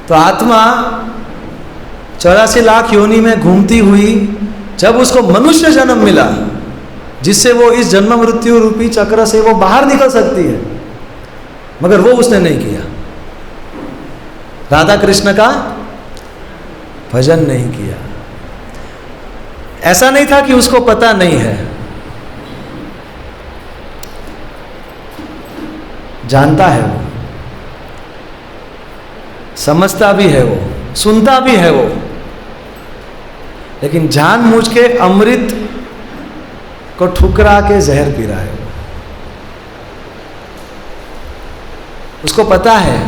तो आत्मा 84 लाख योनि में घूमती हुई जब उसको मनुष्य जन्म मिला, जिससे वो इस जन्म मृत्यु रूपी चक्र से वो बाहर निकल सकती है, मगर वो उसने नहीं किया। राधा कृष्ण का भजन नहीं किया। ऐसा नहीं था कि उसको पता नहीं है, जानता है वो, समझता भी है वो, सुनता भी है वो, लेकिन जानबूझ के अमृत को ठुकरा के जहर पी रहा है। उसको पता है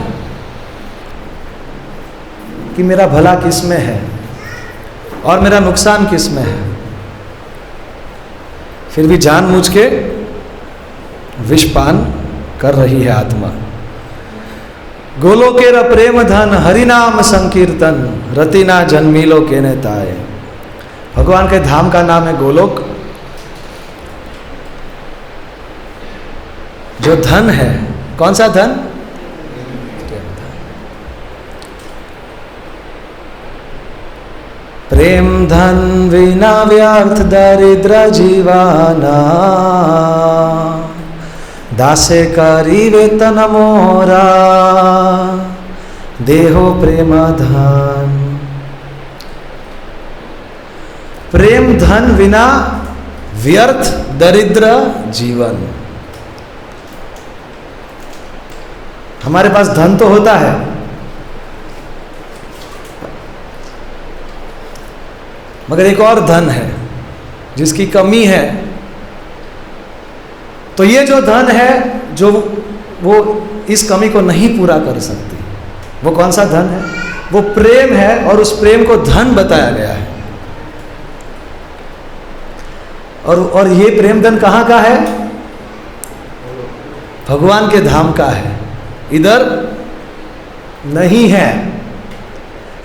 कि मेरा भला किस में है और मेरा नुकसान किस में है, फिर भी जानबूझ के विषपान कर रही है आत्मा। गोलोकेर प्रेम धन हरिनाम संकीर्तन रतिना जन्मीलो केने ताए। भगवान के धाम का नाम है गोलोक। जो धन है, कौन सा धन? प्रेम धन विना व्यर्थ दरिद्र जीवाना, दासे करी वेतन मोरा देहो प्रेम धन। प्रेम धन विना व्यर्थ दरिद्र जीवन। हमारे पास धन तो होता है, मगर एक और धन है जिसकी कमी है। तो ये जो धन है जो वो इस कमी को नहीं पूरा कर सकती, वो कौन सा धन है? वो प्रेम है, और उस प्रेम को धन बताया गया है। और ये प्रेम धन कहाँ का है? भगवान के धाम का है, इधर नहीं है।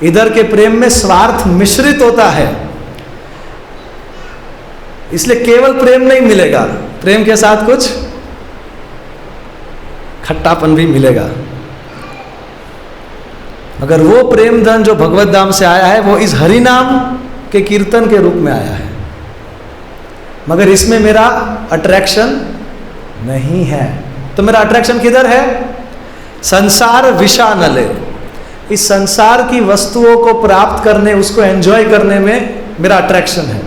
इधर के प्रेम में स्वार्थ मिश्रित होता है, इसलिए केवल प्रेम नहीं मिलेगा, प्रेम के साथ कुछ खट्टापन भी मिलेगा। मगर वो प्रेम धन जो भगवत धाम से आया है, वो इस हरि नाम के कीर्तन के रूप में आया है, मगर इसमें मेरा अट्रैक्शन नहीं है। तो मेरा अट्रैक्शन किधर है? संसार विषानले। इस संसार की वस्तुओं को प्राप्त करने, उसको एंजॉय करने में मेरा अट्रैक्शन है।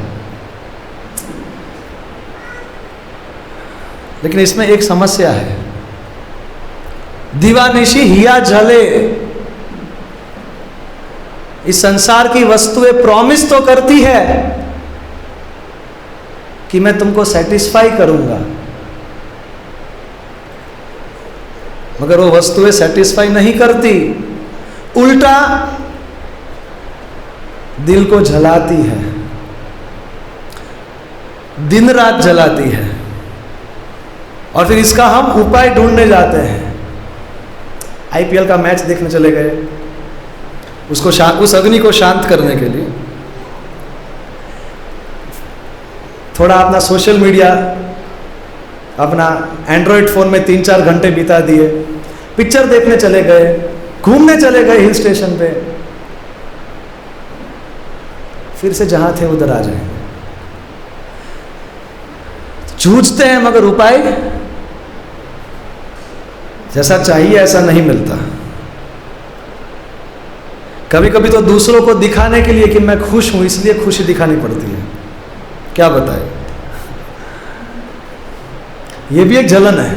लेकिन इसमें एक समस्या है, दीवानिशी हिया जले। इस संसार की वस्तुएं प्रॉमिस तो करती है कि मैं तुमको सेटिस्फाई करूंगा, मगर वो वस्तुएं सेटिस्फाई नहीं करती, उल्टा दिल को जलाती है, दिन रात जलाती है। और फिर इसका हम उपाय ढूंढने जाते हैं। आईपीएल का मैच देखने चले गए, उस अग्नि को शांत करने के लिए थोड़ा अपना सोशल मीडिया, अपना एंड्रॉयड फोन में 3-4 घंटे बिता दिए, पिक्चर देखने चले गए, घूमने चले गए हिल स्टेशन पे, फिर से जहां थे उधर आ जाएंगे। जूझते हैं, मगर उपाय जैसा चाहिए ऐसा नहीं मिलता। कभी कभी तो दूसरों को दिखाने के लिए कि मैं खुश हूं, इसलिए खुशी दिखानी पड़ती है। क्या बताए, ये भी एक जलन है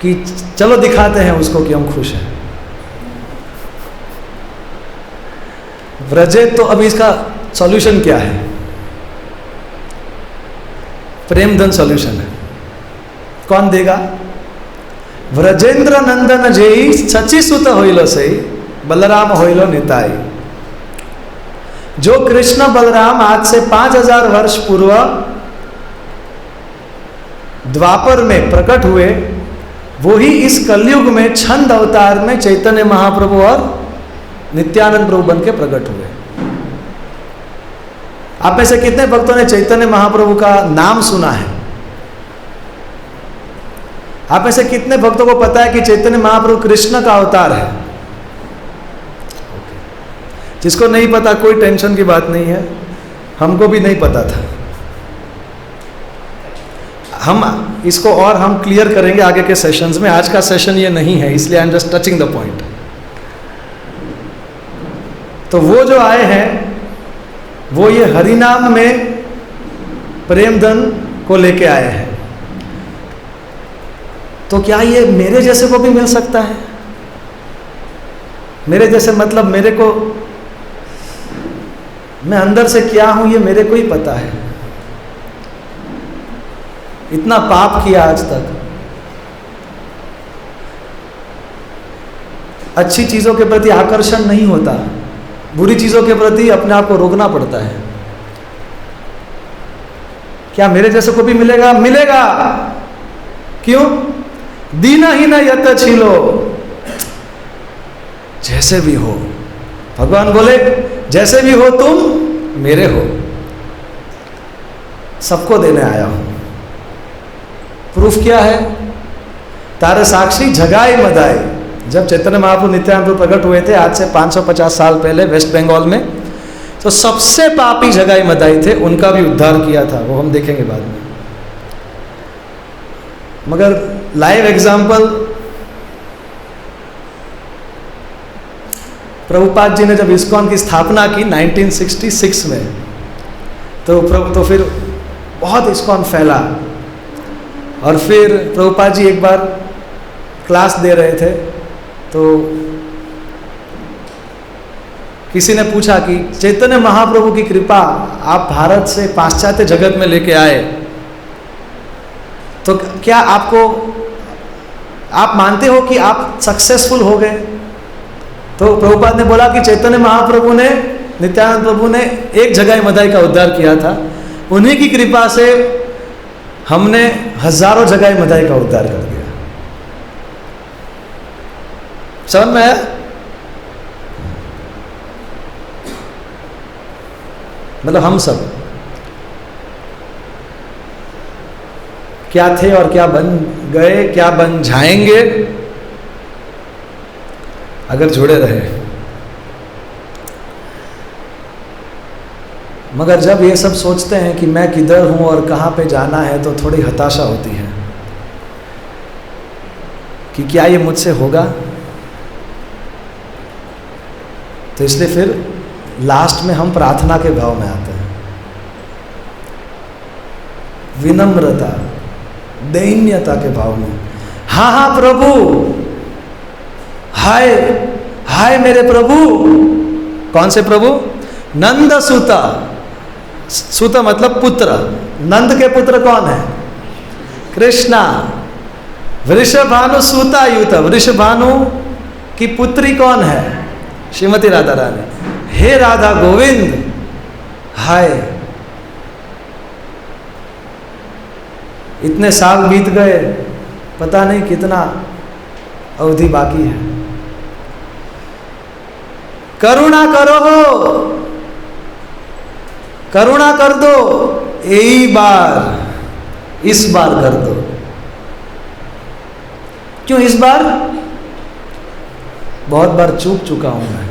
कि चलो दिखाते हैं उसको कि हम खुश हैं। व्रजे, तो अभी इसका सॉल्यूशन क्या है? प्रेम धन सॉल्यूशन है। कौन देगा? व्रजेंद्र नंदन जेई सची सुत होइलो से बलराम होइलो निताई। जो कृष्ण बलराम आज से 5000 वर्ष पूर्व द्वापर में प्रकट हुए, वो ही इस कलयुग में छंद अवतार में चैतन्य महाप्रभु और नित्यानंद प्रभु बन के प्रकट हुए। आप में से कितने भक्तों ने चैतन्य महाप्रभु का नाम सुना है? आप में से कितने भक्तों को पता है कि चैतन्य महाप्रभु कृष्ण का अवतार है? जिसको नहीं पता कोई टेंशन की बात नहीं है, हमको भी नहीं पता था। हम इसको और हम क्लियर करेंगे आगे के सेशंस में, आज का सेशन ये नहीं है, इसलिए I am just touching the point. तो वो जो आए हैं वो ये हरिनाम में प्रेम धन को लेके आए हैं। तो क्या ये मेरे जैसे को भी मिल सकता है? मेरे जैसे मतलब मेरे को, मैं अंदर से क्या हूं ये मेरे को ही पता है। इतना पाप किया आज तक, अच्छी चीजों के प्रति आकर्षण नहीं होता, बुरी चीजों के प्रति अपने आप को रोकना पड़ता है। क्या मेरे जैसे को भी मिलेगा? मिलेगा। क्यों? दीना ही ना यत छिलो, जैसे भी हो। भगवान बोले जैसे भी हो तुम मेरे हो, सबको देने आया हूं। प्रूफ क्या है? तारे साक्षी जगाए मदाए। जब चैतन्य महाप्रभु नित्यानंद प्रकट हुए थे आज से 550 साल पहले वेस्ट बंगाल में, तो सबसे पापी जगाई मदाई थे, उनका भी उद्धार किया था, वो हम देखेंगे बाद में। मगर लाइव एग्जाम्पल, प्रभुपाद जी ने जब इस्कॉन की स्थापना की 1966 में, तो फिर बहुत इस्कॉन फैला। और फिर प्रभुपाद जी एक बार क्लास दे रहे थे, तो किसी ने पूछा कि चैतन्य महाप्रभु की कृपा आप भारत से पाश्चात्य जगत में लेके आए, तो क्या आप मानते हो कि आप सक्सेसफुल हो गए? तो प्रभुपाद ने बोला कि चैतन्य महाप्रभु ने, नित्यानंद प्रभु ने एक जगाई मदाई का उद्धार किया था, उन्हीं की कृपा से हमने हजारों जगाई मदाई का उद्धार कर दिया। समझ में आया? मतलब हम सब क्या थे और क्या बन गए, क्या बन जाएंगे अगर जुड़े रहे। मगर जब ये सब सोचते हैं कि मैं किधर हूं और कहां पे जाना है, तो थोड़ी हताशा होती है कि क्या ये मुझसे होगा। तो इसलिए फिर लास्ट में हम प्रार्थना के भाव में आते हैं, विनम्रता, दैन्यता के भाव में। हाँ हाँ प्रभु, हाय हाय मेरे प्रभु। कौन से प्रभु? नंद सुता। सुता मतलब पुत्र। नंद के पुत्र कौन है? कृष्णा। वृषभानु सुता युत। वृषभानु की पुत्री कौन है? श्रीमती राधा रानी। हे राधा गोविंद, हाय। इतने साल बीत गए, पता नहीं कितना अवधि बाकी है। करुणा करो, करुणा कर दो, यही बार, इस बार कर दो। क्यों इस बार? बहुत बार चूक चुका हूं मैं।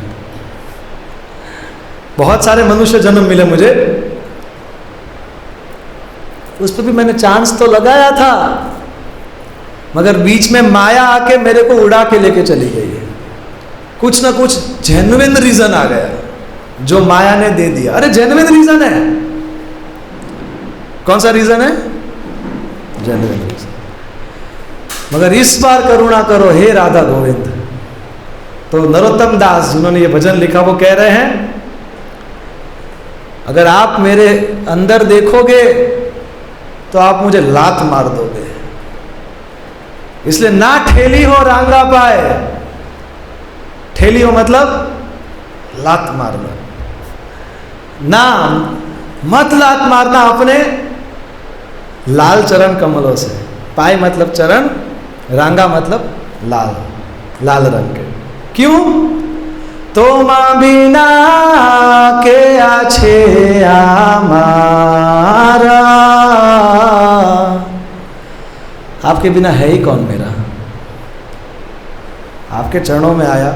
बहुत सारे मनुष्य जन्म मिले मुझे, उस पर भी मैंने चांस तो लगाया था, मगर बीच में माया आके मेरे को उड़ा के लेके चली गई है। कुछ ना कुछ जेन्युइन रीजन आ गया जो माया ने दे दिया। अरे जेन्युइन रीजन है। कौन सा रीजन है? Genuine reason. मगर इस बार करुणा करो हे राधा गोविंद। तो नरोत्तम दास जिन्होंने ये भजन लिखा वो कह रहे हैं, अगर आप मेरे अंदर देखोगे तो आप मुझे लात मार दोगे। इसलिए ना ठेली हो रांगा पाए। ठेली हो मतलब लात मारना, ना मत लात मारना अपने लाल चरण कमलों से। पाए मतलब चरण, रांगा मतलब लाल, लाल रंग के। क्यों? तो मां बिना के आछे आमारा। आपके बिना है ही कौन मेरा? आपके चरणों में आया,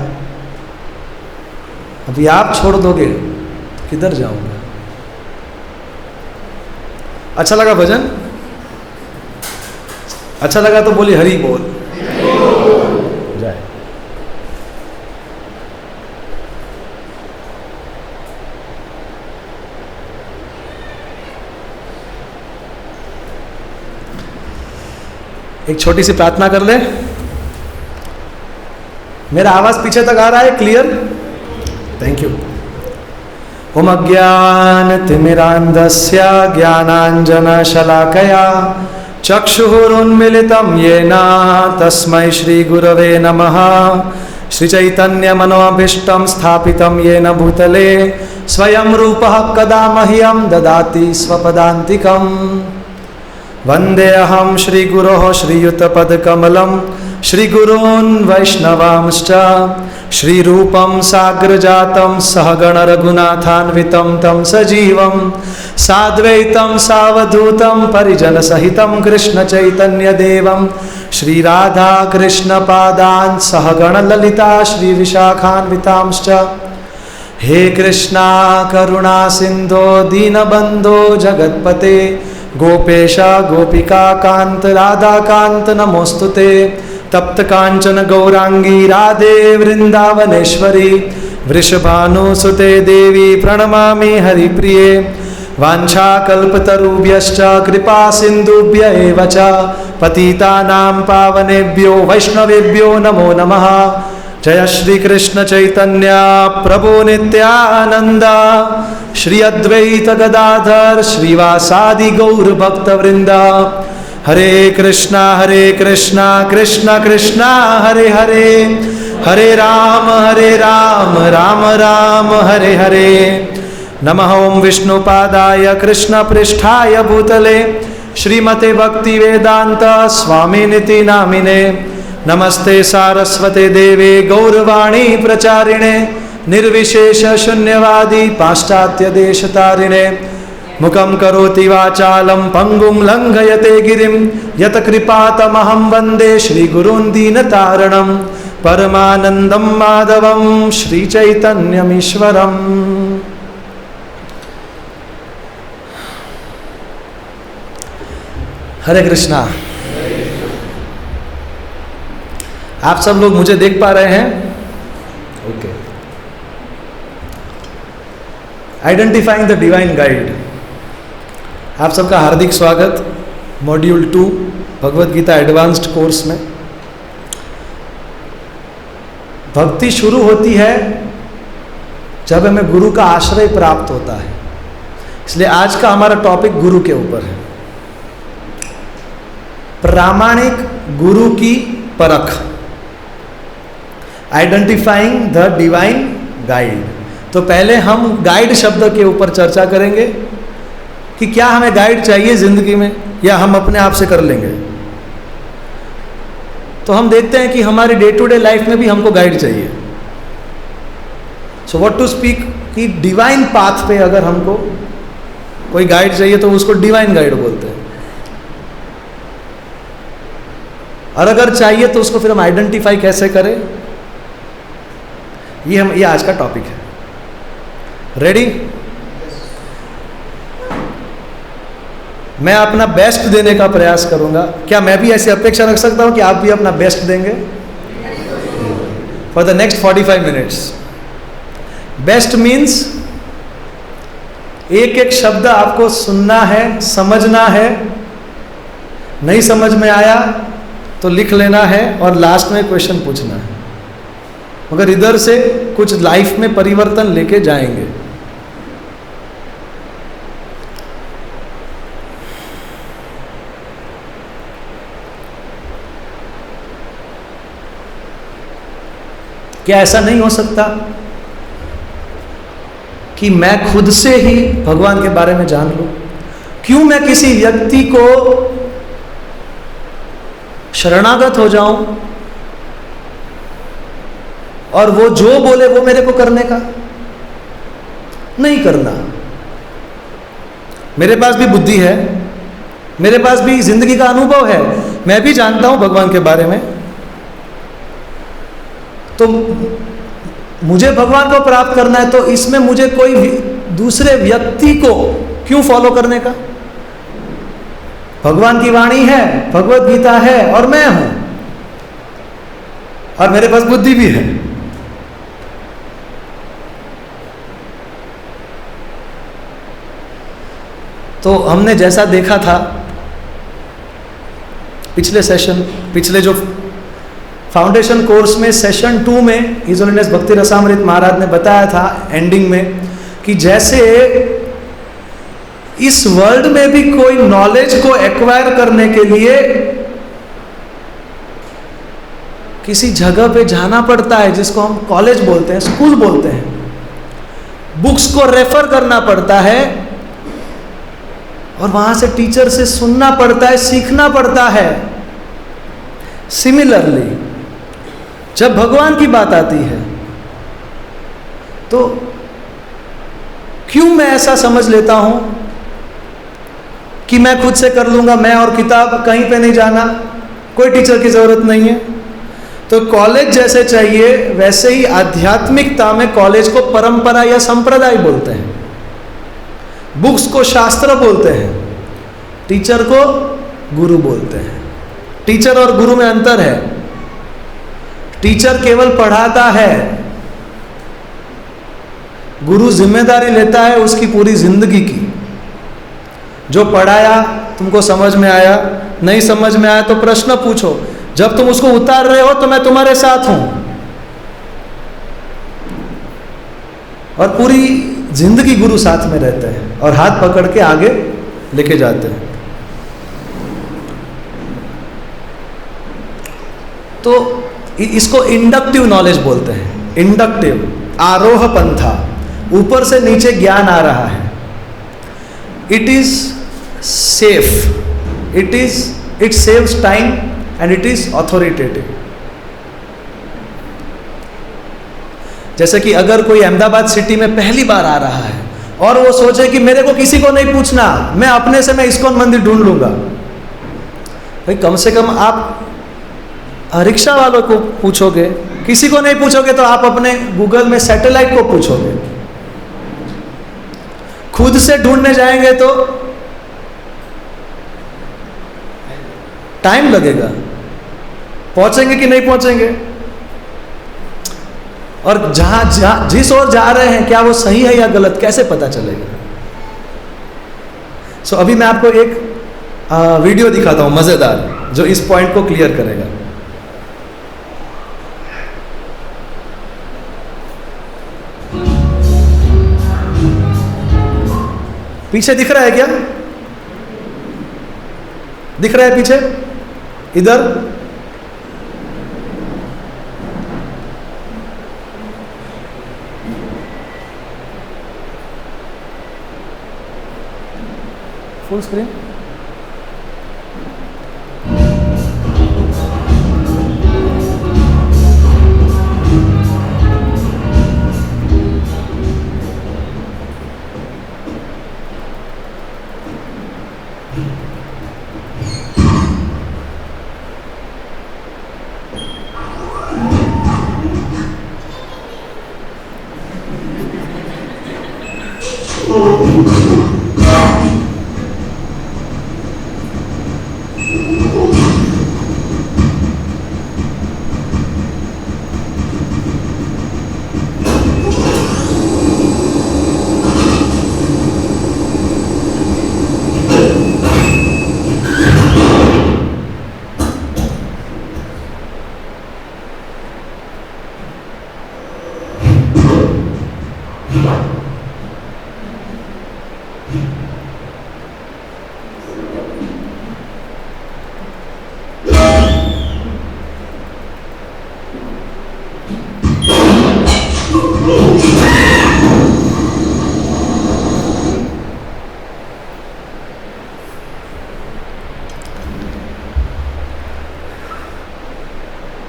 अभी आप छोड़ दोगे तो किधर जाऊंगा? अच्छा लगा भजन? अच्छा लगा तो बोली हरि बोल। जय। एक छोटी सी प्रार्थना कर ले। मेरा आवाज पीछे तक आ रहा है? क्लियर? Thank you. ओम अज्ञानतिमिरान्धस्य ज्ञानाञ्जनशलाकया चक्षुरुन्मीलितं येन तस्मै श्रीगुरवे नमः। श्रीचैतन्यमनोभीष्टं स्थापितं येन भूतले स्वयं रूपः कदा मह्यं ददाति स्वपदान्तिकम्। वन्देऽहं श्रीगुरोः श्रीयुतपदकमलं श्रीगुरून् वैष्णवांश्च श्रीरूपं साग्रजातं सहगण रघुनाथान्वितं तं सजीवं साद्वैतं सावधूतं परिजनसहितं कृष्णचैतन्यदेवं श्रीराधा कृष्णपादान् सहगण ललिता श्रीविशाखान्वितांश्च। हे कृष्णा करुणा सिन्धो दीनबन्धो जगत्पते गोपेश गोपिका कांत राधा कांत नमोस्तुते। तप्त कांचन गौरांगी राधे वृंदावनेश्वरी वृषभानुसुते देवी प्रणमामि हरिप्रिये। वाञ्छाकल्पतरुभ्यश्च कृपा सिन्धुभ्य एव च पतितानां पावनेभ्यो वैष्णवेभ्यो नमो नमः। जय श्री कृष्ण चैतन्य प्रभु नित्यानंद श्री अद्वैत गदाधर श्रीवासादि गौर भक्त वृंदा। हरे कृष्णा कृष्णा कृष्णा हरे हरे हरे राम राम राम हरे हरे। नमः ओं विष्णुपादाय कृष्ण पृष्ठाय भूतले श्रीमते भक्ति वेदांत स्वामिनिति नामिने। नमस्ते सारस्वते देवे गौरवाणी प्रचारिणे निर्विशेष शून्यवादी पाश्चात्य देशतारिणे। मुखं करोति वाचालं पंगुं लंघयते गिरिं यत कृपातमहं वन्दे श्रीगुरून् दीनतारणं परमानन्दं माधवं श्रीचैतन्यमीश्वरम्। हरे कृष्णा। आप सब लोग मुझे देख पा रहे हैं? Okay. Identifying the divine guide. आप सबका हार्दिक स्वागत module 2 Bhagavad Gita advanced course में। भक्ति शुरू होती है जब हमें गुरु का आश्रय प्राप्त होता है, इसलिए आज का हमारा टॉपिक गुरु के ऊपर है। प्रामाणिक गुरु की परख, आइडेंटिफाइंग द डिवाइन गाइड। तो पहले हम गाइड शब्द के ऊपर चर्चा करेंगे कि क्या हमें गाइड चाहिए जिंदगी में या हम अपने आप से कर लेंगे। तो हम देखते हैं कि हमारी डे टू डे लाइफ में भी हमको गाइड चाहिए। सो व्हाट टू स्पीक कि डिवाइन पाथ पे अगर हमको कोई गाइड चाहिए तो उसको डिवाइन गाइड बोलते हैं, और अगर चाहिए तो उसको फिर हम आइडेंटिफाई कैसे करें, ये आज का टॉपिक है। रेडी? मैं अपना बेस्ट देने का प्रयास करूंगा। क्या मैं भी ऐसी अपेक्षा रख सकता हूं कि आप भी अपना बेस्ट देंगे for the next 45 minutes? Best means एक एक शब्द आपको सुनना है, समझना है, नहीं समझ में आया तो लिख लेना है और लास्ट में क्वेश्चन पूछना है, मगर इधर से कुछ लाइफ में परिवर्तन लेके जाएंगे। क्या ऐसा नहीं हो सकता कि मैं खुद से ही भगवान के बारे में जान लूं? क्यों मैं किसी व्यक्ति को शरणागत हो जाऊं और वो जो बोले वो मेरे को करने का? नहीं करना। मेरे पास भी बुद्धि है, मेरे पास भी जिंदगी का अनुभव है, मैं भी जानता हूं भगवान के बारे में। तो मुझे भगवान को प्राप्त करना है, तो इसमें मुझे कोई दूसरे व्यक्ति को क्यों फॉलो करने का? भगवान की वाणी है, भगवत गीता है, और मैं हूं, और मेरे पास बुद्धि भी है। तो हमने जैसा देखा था पिछले जो फाउंडेशन कोर्स में सेशन 2 में हिज होलीनेस भक्ति रसामृत महाराज ने बताया था एंडिंग में, कि जैसे इस वर्ल्ड में भी कोई नॉलेज को एक्वायर करने के लिए किसी जगह पे जाना पड़ता है, जिसको हम कॉलेज बोलते हैं, स्कूल बोलते हैं, बुक्स को रेफर करना पड़ता है, और वहां से टीचर से सुनना पड़ता है, सीखना पड़ता है। सिमिलरली जब भगवान की बात आती है तो क्यों मैं ऐसा समझ लेता हूं कि मैं खुद से कर लूंगा, मैं और किताब, कहीं पे नहीं जाना, कोई टीचर की जरूरत नहीं है। तो कॉलेज जैसे चाहिए वैसे ही आध्यात्मिकता में कॉलेज को परंपरा या संप्रदाय बोलते हैं, बुक्स को शास्त्र बोलते हैं, टीचर को गुरु बोलते हैं। टीचर और गुरु में अंतर है। टीचर केवल पढ़ाता है, गुरु जिम्मेदारी लेता है उसकी पूरी जिंदगी की। जो पढ़ाया तुमको समझ में आया, नहीं समझ में आया तो प्रश्न पूछो, जब तुम उसको उतार रहे हो तो मैं तुम्हारे साथ हूं, और पूरी जिंदगी गुरु साथ में रहते हैं और हाथ पकड़ के आगे लेके जाते हैं। तो इसको इंडक्टिव नॉलेज बोलते हैं। इंडक्टिव, आरोह पंथा, ऊपर से नीचे ज्ञान आ रहा है। It is safe, it saves time and it is authoritative. जैसे कि अगर कोई अहमदाबाद सिटी में पहली बार आ रहा है और वो सोचे कि मेरे को किसी को नहीं पूछना, मैं अपने से मैं इस्कॉन मंदिर ढूंढ लूंगा, भाई कम से कम आप रिक्शा वालों को पूछोगे, किसी को नहीं पूछोगे तो आप अपने गूगल में सैटेलाइट को पूछोगे। खुद से ढूंढने जाएंगे तो टाइम लगेगा, पहुंचेंगे कि नहीं पहुंचेंगे, और जिस ओर जा रहे हैं क्या वो सही है या गलत, कैसे पता चलेगा? सो अभी मैं आपको एक वीडियो दिखाता हूं मजेदार, जो इस पॉइंट को क्लियर करेगा। पीछे दिख रहा है क्या? दिख रहा है पीछे? इधर फुल स्क्रीन।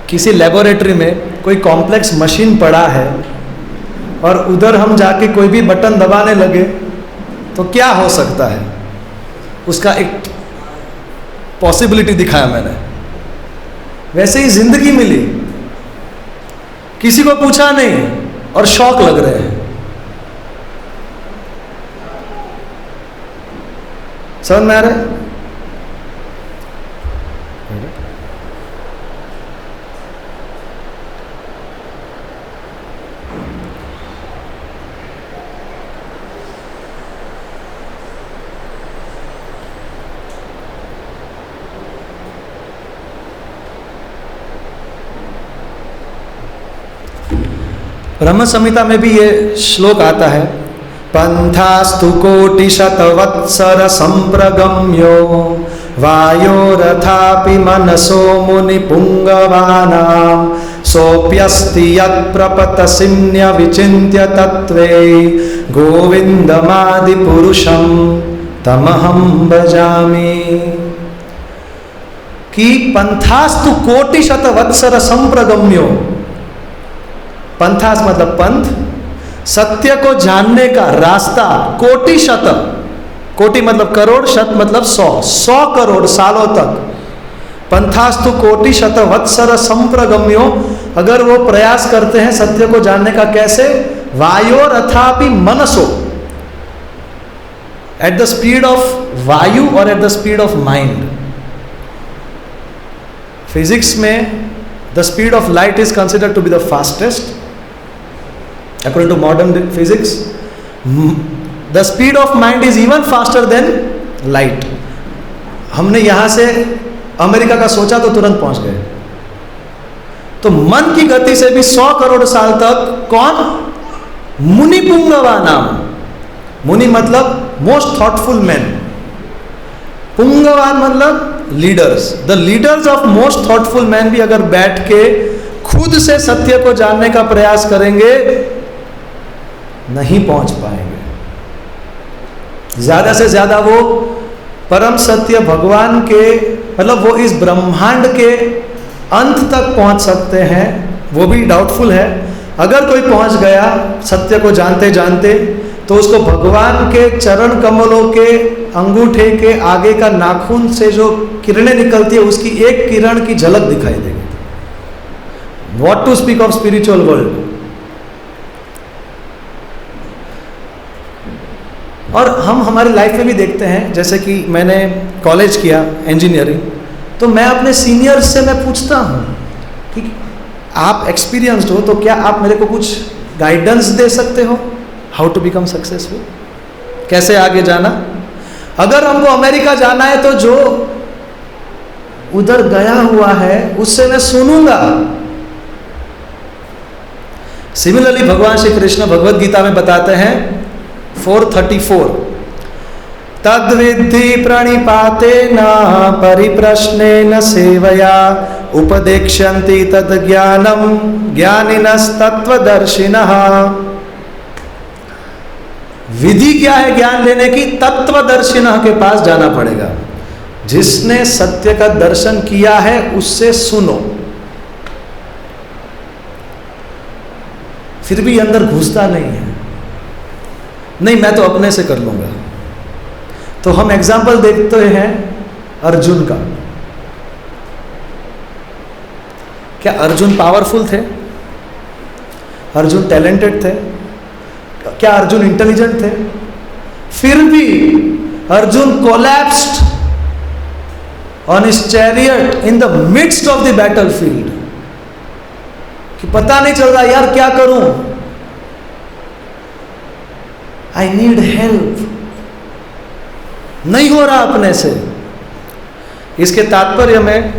किसी लेबोरेटरी में कोई कॉम्प्लेक्स मशीन पड़ा है और उधर हम जाके कोई भी बटन दबाने लगे तो क्या हो सकता है, उसका एक पॉसिबिलिटी दिखाया मैंने। वैसे ही जिंदगी मिली, किसी को पूछा नहीं, और शौक लग रहे हैं। समझ में आ रहा है? ब्रह्म संहिता में भी ये श्लोक आता है, पंथास्तु कोटिशतवत्सर संप्रगम्यो वायोरथापि मनसो मुनिपुंगवानां सोऽप्यस्ति यत्प्रपतसिन्य विचिन्त्य तत्त्वे गोविन्दमादिपुरुषं तमहं भजामि। कि पंथास्तु कोटिशतवत्सर संप्रगम्यो, पंथास मतलब पंथ, सत्य को जानने का रास्ता, कोटि शत, कोटि मतलब करोड़, शत मतलब 100 करोड़ सालों तक, पंथास्तु कोटि शत वत्सर संप्रगम्यो, अगर वो प्रयास करते हैं सत्य को जानने का, कैसे? वायोर अथापि मनसो, एट द स्पीड ऑफ वायु और at the speed of mind. Physics में the speed of light is considered to be the fastest according to modern physics. The speed of mind is even faster than light. हमने यहाँ से America का सोचा तो तुरंत पहुंच गए। तो मन की गति से भी 100 करोड़ साल तक कौन? मुनि पुंगवा नाम। मुनि मतलब मोस्ट थॉटफुल मैन, पुंगवान मतलब leaders. The leaders of most thoughtful man भी अगर बैठ के खुद से सत्य को जानने का प्रयास करेंगे, नहीं पहुंच पाएंगे। ज्यादा से ज्यादा वो परम सत्य भगवान के, मतलब वो इस ब्रह्मांड के अंत तक पहुंच सकते हैं, वो भी डाउटफुल है। अगर कोई पहुंच गया सत्य को जानते जानते, तो उसको भगवान के चरण कमलों के अंगूठे के आगे का नाखून से जो किरणें निकलती है, उसकी एक किरण की झलक दिखाई देगी। What to speak of spiritual world. और हम हमारी लाइफ में भी देखते हैं, जैसे कि मैंने कॉलेज किया इंजीनियरिंग, तो मैं अपने सीनियर्स से मैं पूछता हूँ कि आप एक्सपीरियंस्ड हो, तो क्या आप मेरे को कुछ गाइडेंस दे सकते हो, हाउ टू बिकम सक्सेसफुल, कैसे आगे जाना। अगर हमको अमेरिका जाना है तो जो उधर गया हुआ है उससे मैं सुनूंगा। सिमिलरली भगवान श्री कृष्ण भगवद गीता में बताते हैं 4:34, तद्विद्धि प्रणिपातेन परिप्रश्नेन सेवया उपदेक्ष्यन्ति तद्ज्ञानं ज्ञानिनस्तत्त्वदर्शिनः। विधि क्या है ज्ञान लेने की? तत्वदर्शिनः के पास जाना पड़ेगा। जिसने सत्य का दर्शन किया है उससे सुनो। फिर भी अंदर घुसता नहीं है, नहीं मैं तो अपने से कर लूंगा। तो हम एग्जाम्पल देखते हैं अर्जुन का। क्या अर्जुन पावरफुल थे? अर्जुन टैलेंटेड थे? क्या अर्जुन इंटेलिजेंट थे? फिर भी Arjun collapsed on his chariot in the midst of the battlefield, कि पता नहीं चल रहा यार क्या करूं, आई नीड हेल्प, नहीं हो रहा अपने से। इसके तात्पर्य में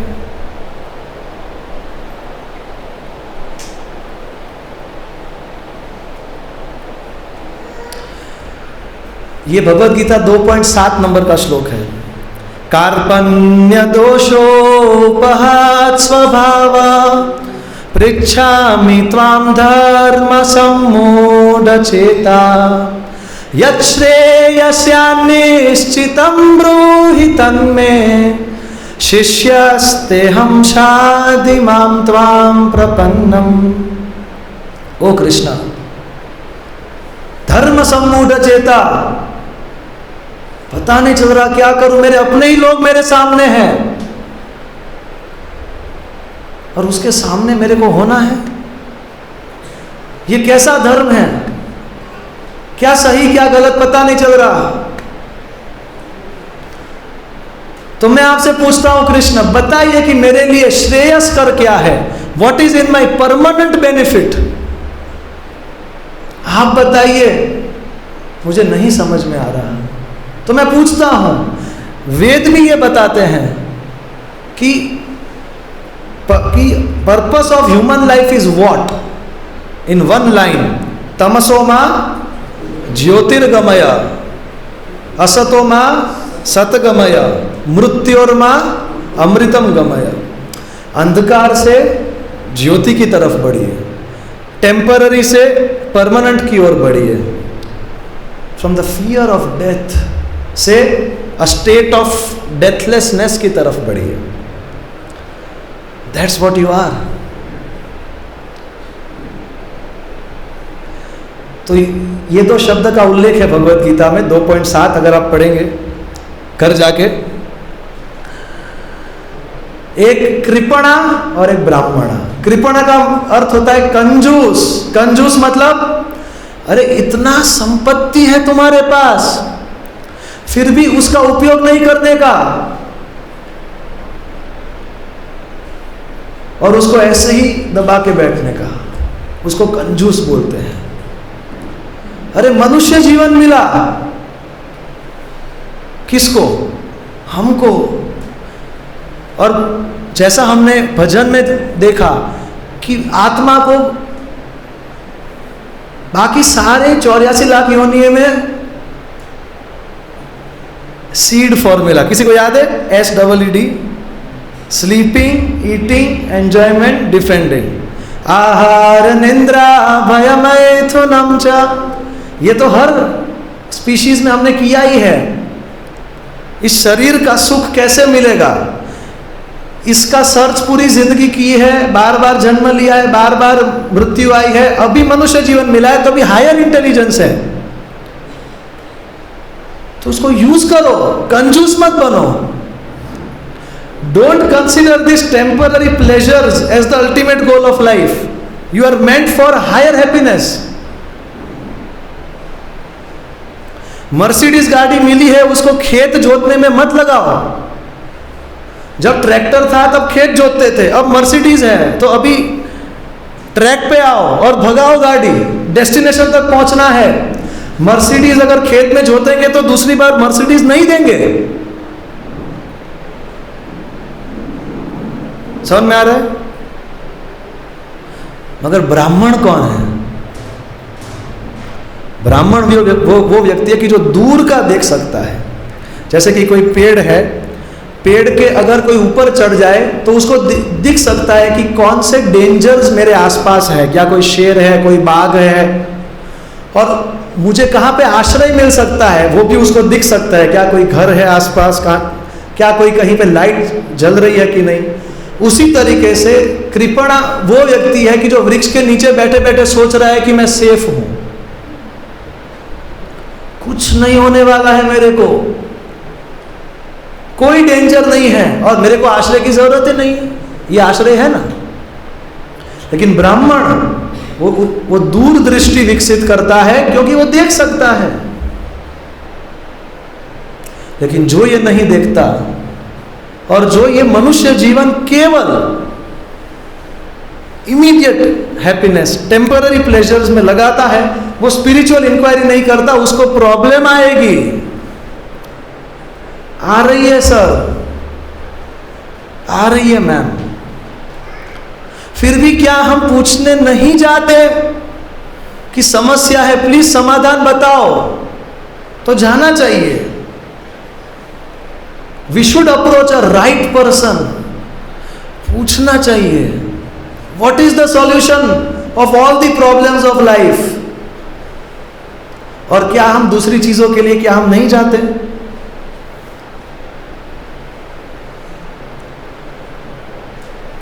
ये भगवद गीता 2.7 नंबर का श्लोक है। कार्पण्य दोषोपहात् स्वभाव पृच्छामि त्वां धर्म सम्मूढचेता यत् श्रेयस्यान्निश्चितं ब्रूहि तन्मे शिष्यस्तेऽहं शाधि मां त्वां प्रपन्नम्। ओ कृष्णा, धर्म सम्मूढ़ चेता, पता नहीं चल रहा क्या करूं, मेरे अपने ही लोग मेरे सामने हैं और उसके सामने मेरे को होना है। ये कैसा धर्म है, क्या सही क्या गलत पता नहीं चल रहा। तो मैं आपसे पूछता हूं कृष्ण, बताइए कि मेरे लिए श्रेयस्कर क्या है, what is in my permanent benefit. आप बताइए, मुझे नहीं समझ में आ रहा। तो मैं पूछता हूं, वेद भी ये बताते हैं कि purpose of human life is what, in one line, तमसो मा ज्योतिर्गमय, असतो मा सतगमय, मृत्योर्मा अमृतम गमय। अंधकार से ज्योति की तरफ बढ़िए, टेम्पररी से परमानेंट की ओर बढ़िए, from the fear of death से अ स्टेट ऑफ डेथलेसनेस की तरफ बढ़िए। That's what you are. तो ये दो शब्द का उल्लेख है भगवत गीता में 2.7, अगर आप पढ़ेंगे घर जाके। एक कृपणा और एक ब्राह्मणा। कृपणा का अर्थ होता है कंजूस। कंजूस मतलब, अरे इतना संपत्ति है तुम्हारे पास, फिर भी उसका उपयोग नहीं करने का, और उसको ऐसे ही दबा के बैठने का, उसको कंजूस बोलते हैं। अरे मनुष्य जीवन मिला, किसको? हमको। और जैसा हमने भजन में देखा कि आत्मा को बाकी सारे 84 लाख योनियों में सीड फॉर्मूला किसी को याद है? SEED, sleeping, eating, enjoyment, defending, आहार, निंद्रा, भयमैथुनम च। ये तो हर स्पीशीज में हमने किया ही है। इस शरीर का सुख कैसे मिलेगा, इसका सर्च पूरी जिंदगी की है, बार बार जन्म लिया है, बार बार मृत्यु आई है, अभी मनुष्य जीवन मिला है, तो अभी हायर इंटेलिजेंस है, तो उसको यूज करो, कंजूस मत बनो। Don't consider this temporary pleasures as the ultimate goal of life. You are meant for higher happiness. Mercedes गाड़ी मिली है, उसको खेत जोतने में मत लगाओ। जब ट्रैक्टर था तब खेत जोतते थे, अब मर्सिडीज है तो अभी ट्रैक पे आओ और भगाओ गाड़ी, डेस्टिनेशन तक पहुंचना है। मर्सिडीज अगर खेत में जोतेंगे तो दूसरी बार मर्सिडीज नहीं देंगे। समझ में आ रहा है? मगर ब्राह्मण कौन है? ब्राह्मण वो व्यक्ति है कि जो दूर का देख सकता है। जैसे कि कोई पेड़ है, पेड़ के अगर कोई ऊपर चढ़ जाए तो उसको दिख सकता है कि कौन से डेंजर्स मेरे आसपास है, क्या कोई शेर है, कोई बाघ है, और मुझे कहाँ पे आश्रय मिल सकता है वो भी उसको दिख सकता है। क्या कोई घर है आसपास, क्या कोई कहीं पे लाइट जल रही है कि नहीं। उसी तरीके से कृपणा वो व्यक्ति है कि जो वृक्ष के नीचे बैठे बैठे सोच रहा है कि मैं सेफ हूं, कुछ नहीं होने वाला है, मेरे को कोई डेंजर नहीं है और मेरे को आश्रय की जरूरत ही नहीं है। ये आश्रय है ना। लेकिन ब्राह्मण वो दूर दृष्टि विकसित करता है क्योंकि वो देख सकता है। लेकिन जो ये नहीं देखता और जो ये मनुष्य जीवन केवल इमीडिएट हैप्पीनेस, टेम्पररी प्लेजर्स में लगाता है, वो स्पिरिचुअल इंक्वायरी नहीं करता, उसको प्रॉब्लम आएगी। आ रही है सर, आ रही है मैम, फिर भी क्या हम पूछने नहीं जाते कि समस्या है, प्लीज समाधान बताओ? तो जाना चाहिए। We should approach a right person. पूछना चाहिए, what is the solution of all the problems of life. और क्या हम दूसरी चीजों के लिए क्या हम नहीं जाते?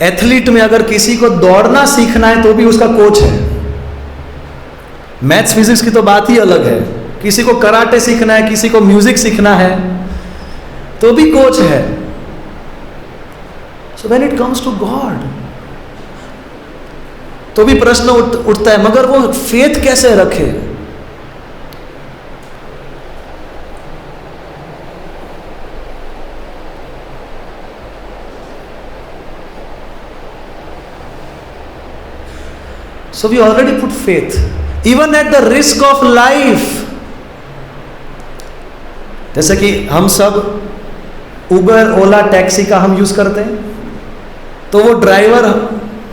एथलीट में अगर किसी को दौड़ना सीखना है तो भी उसका कोच है। मैथ्स फिजिक्स की तो बात ही अलग है। किसी को कराटे सीखना है, किसी को म्यूजिक सीखना है तो भी कोच है। So when it comes to God, तो भी प्रश्न उठता है, मगर वो फेथ कैसे रखे? So we already put faith, even at the risk of life. जैसे कि हम सब उबर, ओला, टैक्सी का हम यूज करते हैं, तो वो ड्राइवर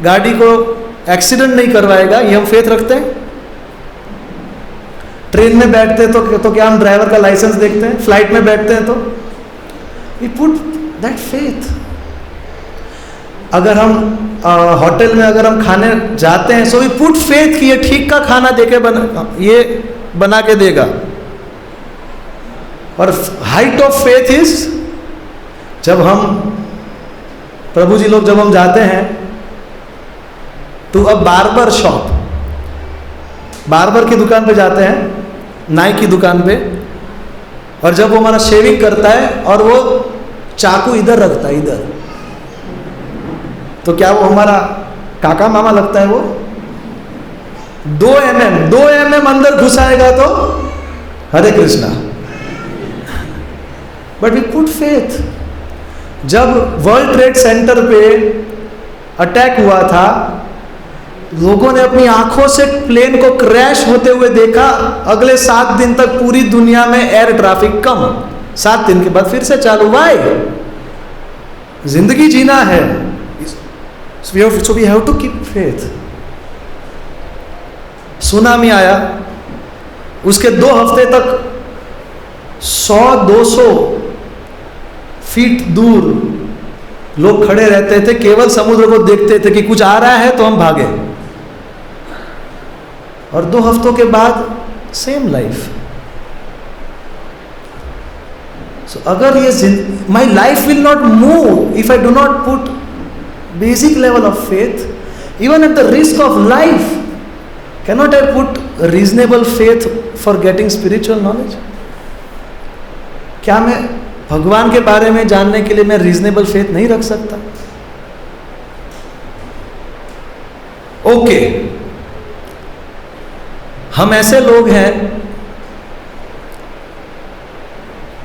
गाड़ी को एक्सीडेंट नहीं करवाएगा, ये हम फेथ रखते हैं। ट्रेन में बैठते हैं तो क्या हम ड्राइवर का लाइसेंस देखते हैं? फ्लाइट में बैठते हैं तो वी पुट दैट फेथ। अगर हम होटल में अगर हम खाने जाते हैं, सो वी पुट फेथ कि ये ठीक का खाना देके बना के देगा। और हाइट ऑफ फेथ इज जब हम प्रभु जी लोग जब हम जाते हैं तो अब बार्बर शॉप, बार्बर की दुकान पे जाते हैं, नाई की दुकान पे, और जब वो हमारा शेविंग करता है और वो चाकू इधर रखता है इधर, तो क्या वो हमारा काका मामा लगता है? वो 2 mm अंदर घुसाएगा तो Hare Krishna. But we put faith. जब वर्ल्ड ट्रेड सेंटर पे अटैक हुआ था, लोगों ने अपनी आंखों से प्लेन को क्रैश होते हुए देखा। अगले 7 दिन तक पूरी दुनिया में एयर ट्रैफिक कम, 7 दिन के बाद फिर से चालू। वाई? जिंदगी जीना है, so we have to keep faith. Tsunami आया, उसके 2 हफ्ते तक 100-200 फीट दूर लोग खड़े रहते थे, केवल समुद्र को देखते थे कि कुछ आ रहा है तो हम भागे। और 2 हफ्तों के बाद सेम लाइफ। सो अगर ये my life will not move if I do not put basic level of faith, even at the risk of life. Cannot I put reasonable faith for getting spiritual knowledge? क्या मैं भगवान के बारे में जानने के लिए मैं रीजनेबल फेथ नहीं रख सकता? ओके, हम ऐसे लोग हैं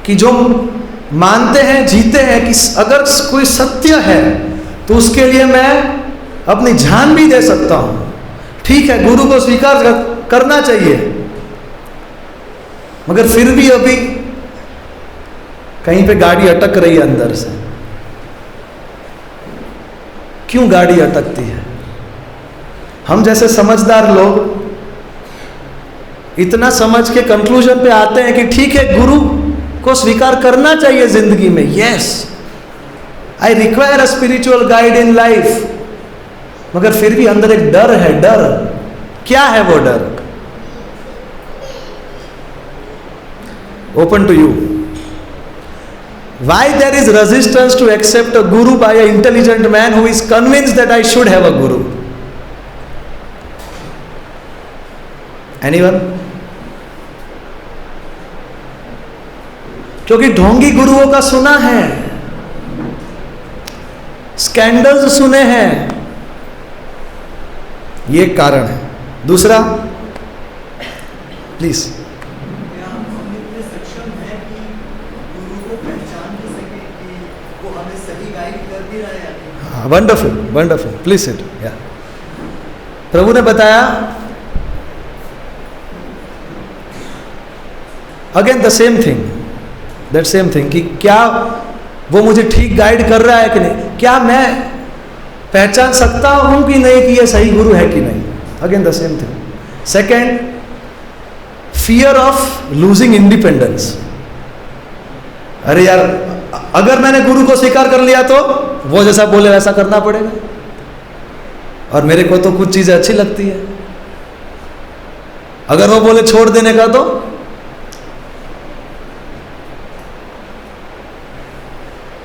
कि जो मानते हैं, जीते हैं कि अगर कोई सत्य है तो उसके लिए मैं अपनी जान भी दे सकता हूं। ठीक है, गुरु को स्वीकार करना चाहिए, मगर फिर भी अभी कहीं पे गाड़ी अटक रही है अंदर से। क्यों गाड़ी अटकती है? हम जैसे समझदार लोग इतना समझ के कंक्लूजन पे आते हैं कि ठीक है, गुरु को स्वीकार करना चाहिए जिंदगी में। Yes, I require a spiritual guide in life, मगर फिर भी अंदर एक डर है। डर क्या है? वो डर open to you. Why there is resistance to accept a guru by an intelligent man who is convinced that I should have a guru? Anyone? क्योंकि ढोंगी गुरुओं का सुना है, स्कैंडल्स सुने हैं, ये कारण है। दूसरा, please. Wonderful, wonderful, please sit. या प्रभु ने बताया again the same thing, that same thing, कि क्या वो मुझे ठीक गाइड कर रहा है कि नहीं? क्या मैं पहचान सकता हूं कि नहीं कि ये सही गुरु है कि नहीं? Again the same thing. Second, fear of losing independence. अरे यार, अगर मैंने गुरु को स्वीकार कर लिया तो वो जैसा बोले वैसा करना पड़ेगा, और मेरे को तो कुछ चीजें अच्छी लगती है। अगर वो बोले छोड़ देने का तो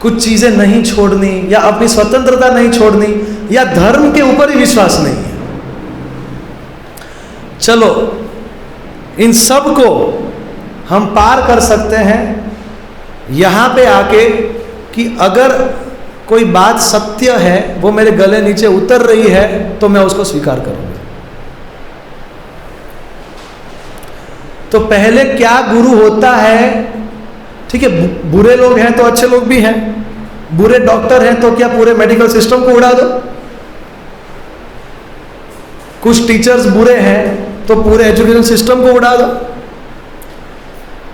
कुछ चीजें नहीं छोड़नी, या अपनी स्वतंत्रता नहीं छोड़नी, या धर्म के ऊपर ही विश्वास नहीं है। चलो, इन सब को हम पार कर सकते हैं यहां पे आके कि अगर कोई बात सत्य है, वो मेरे गले नीचे उतर रही है, तो मैं उसको स्वीकार करूंगा। तो पहले क्या गुरु होता है? ठीक है, बुरे लोग हैं तो अच्छे लोग भी हैं, बुरे डॉक्टर हैं तो क्या पूरे मेडिकल सिस्टम को उड़ा दो? कुछ टीचर्स बुरे हैं तो पूरे एजुकेशन सिस्टम को उड़ा दो?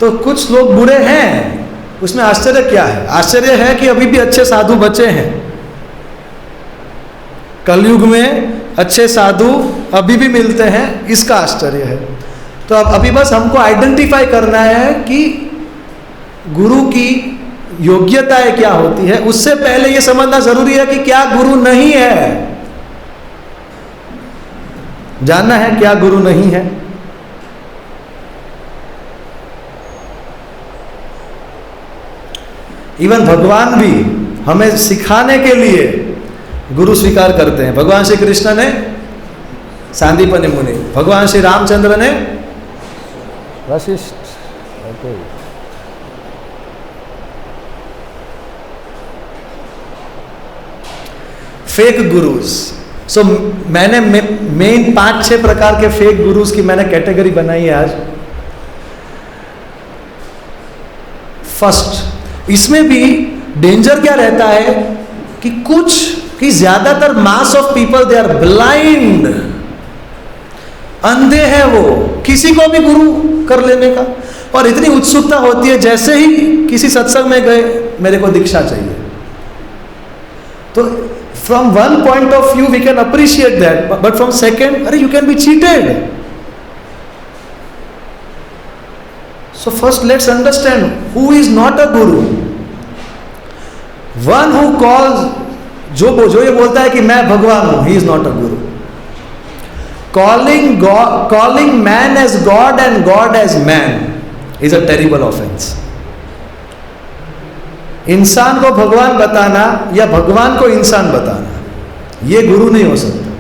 तो कुछ लोग बुरे हैं, उसमें आश्चर्य क्या है? आश्चर्य है कि अभी भी अच्छे साधु बचे हैं। कलयुग में अच्छे साधु अभी भी मिलते हैं, इसका आश्चर्य है। तो अब अभी बस हमको आइडेंटिफाई करना है कि गुरु की योग्यताएं क्या होती है। उससे पहले यह समझना जरूरी है कि क्या गुरु नहीं है। जानना है क्या गुरु नहीं है। इवन भगवान भी हमें सिखाने के लिए गुरु स्वीकार करते हैं। भगवान श्री कृष्ण ने सांदीपनि मुनि, भगवान श्री रामचंद्र ने वशिष्ठ। फेक गुरुज। सो मैंने मेन 5-6 प्रकार के फेक गुरुज की मैंने कैटेगरी बनाई है आज। फर्स्ट, इसमें भी डेंजर क्या रहता है कि ज्यादातर mass of people they are blind, अंधे हैं वो किसी को भी गुरु कर लेने का। और इतनी उत्सुकता होती है जैसे ही किसी सत्संग में गए मेरे को दीक्षा चाहिए। तो from one point of view we can appreciate that, but from second, अरे you can be cheated. So first let's understand who is not a guru. One who calls, जो ये बोलता है कि मैं भगवान हूं, ही is not a guru. Calling man as God and God as man is a terrible offence. इंसान को भगवान बताना या भगवान को इंसान बताना, ये गुरु नहीं हो सकता।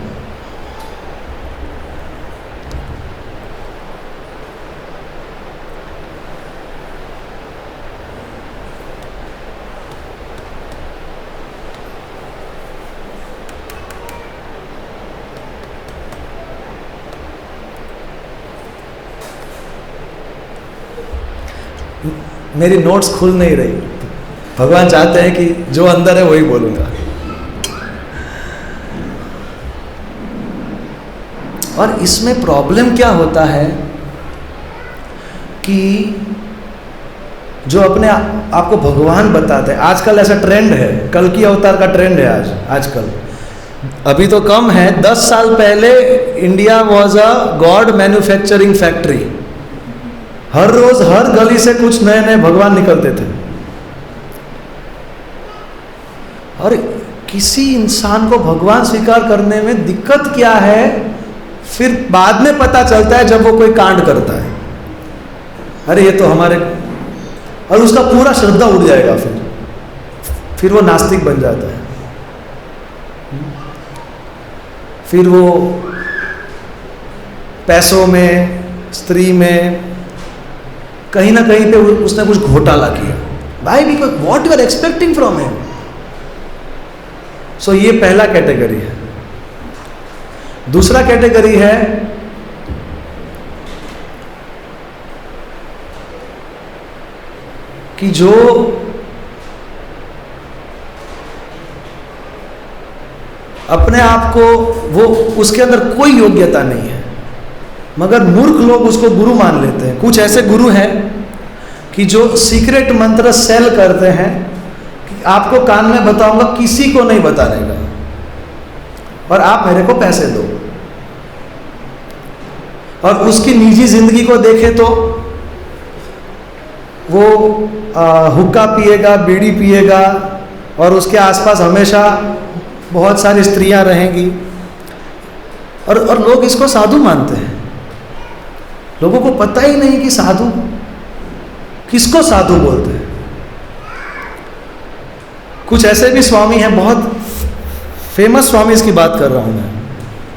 मेरी नोट्स खुल नहीं रही। भगवान चाहते हैं कि जो अंदर है वही बोलूंगा। और इसमें प्रॉब्लम क्या होता है कि जो अपने आप को भगवान बताते हैं, आजकल ऐसा ट्रेंड है, कल की अवतार का ट्रेंड है आजकल। अभी तो कम है, 10 साल पहले India was a god manufacturing factory. हर रोज हर गली से कुछ नए नए भगवान निकलते थे। और किसी इंसान को भगवान स्वीकार करने में दिक्कत क्या है, फिर बाद में पता चलता है जब वो कोई कांड करता है, अरे ये तो हमारे, और उसका पूरा श्रद्धा उड़ जाएगा। फिर वो नास्तिक बन जाता है। फिर वो पैसों में, स्त्री में, कहीं ना कहीं पे उसने कुछ घोटाला किया। भाई because what you are expecting from him. So ये पहला कैटेगरी है। दूसरा कैटेगरी है कि जो अपने आप को, वो उसके अंदर कोई योग्यता नहीं है, मगर मूर्ख लोग उसको गुरु मान लेते हैं। कुछ ऐसे गुरु हैं कि जो सीक्रेट मंत्र सेल करते हैं कि आपको कान में बताऊंगा, किसी को नहीं बताने का, और आप मेरे को पैसे दो। और उसकी निजी जिंदगी को देखें तो वो हुक्का पिएगा, बीड़ी पिएगा, और उसके आसपास हमेशा बहुत सारी स्त्रियां रहेंगी। और लोग इसको साधु मानते हैं। लोगों को पता ही नहीं कि साधु किसको साधु बोलते हैं। कुछ ऐसे भी स्वामी हैं, बहुत फेमस स्वामी की बात कर रहा हूं मैं,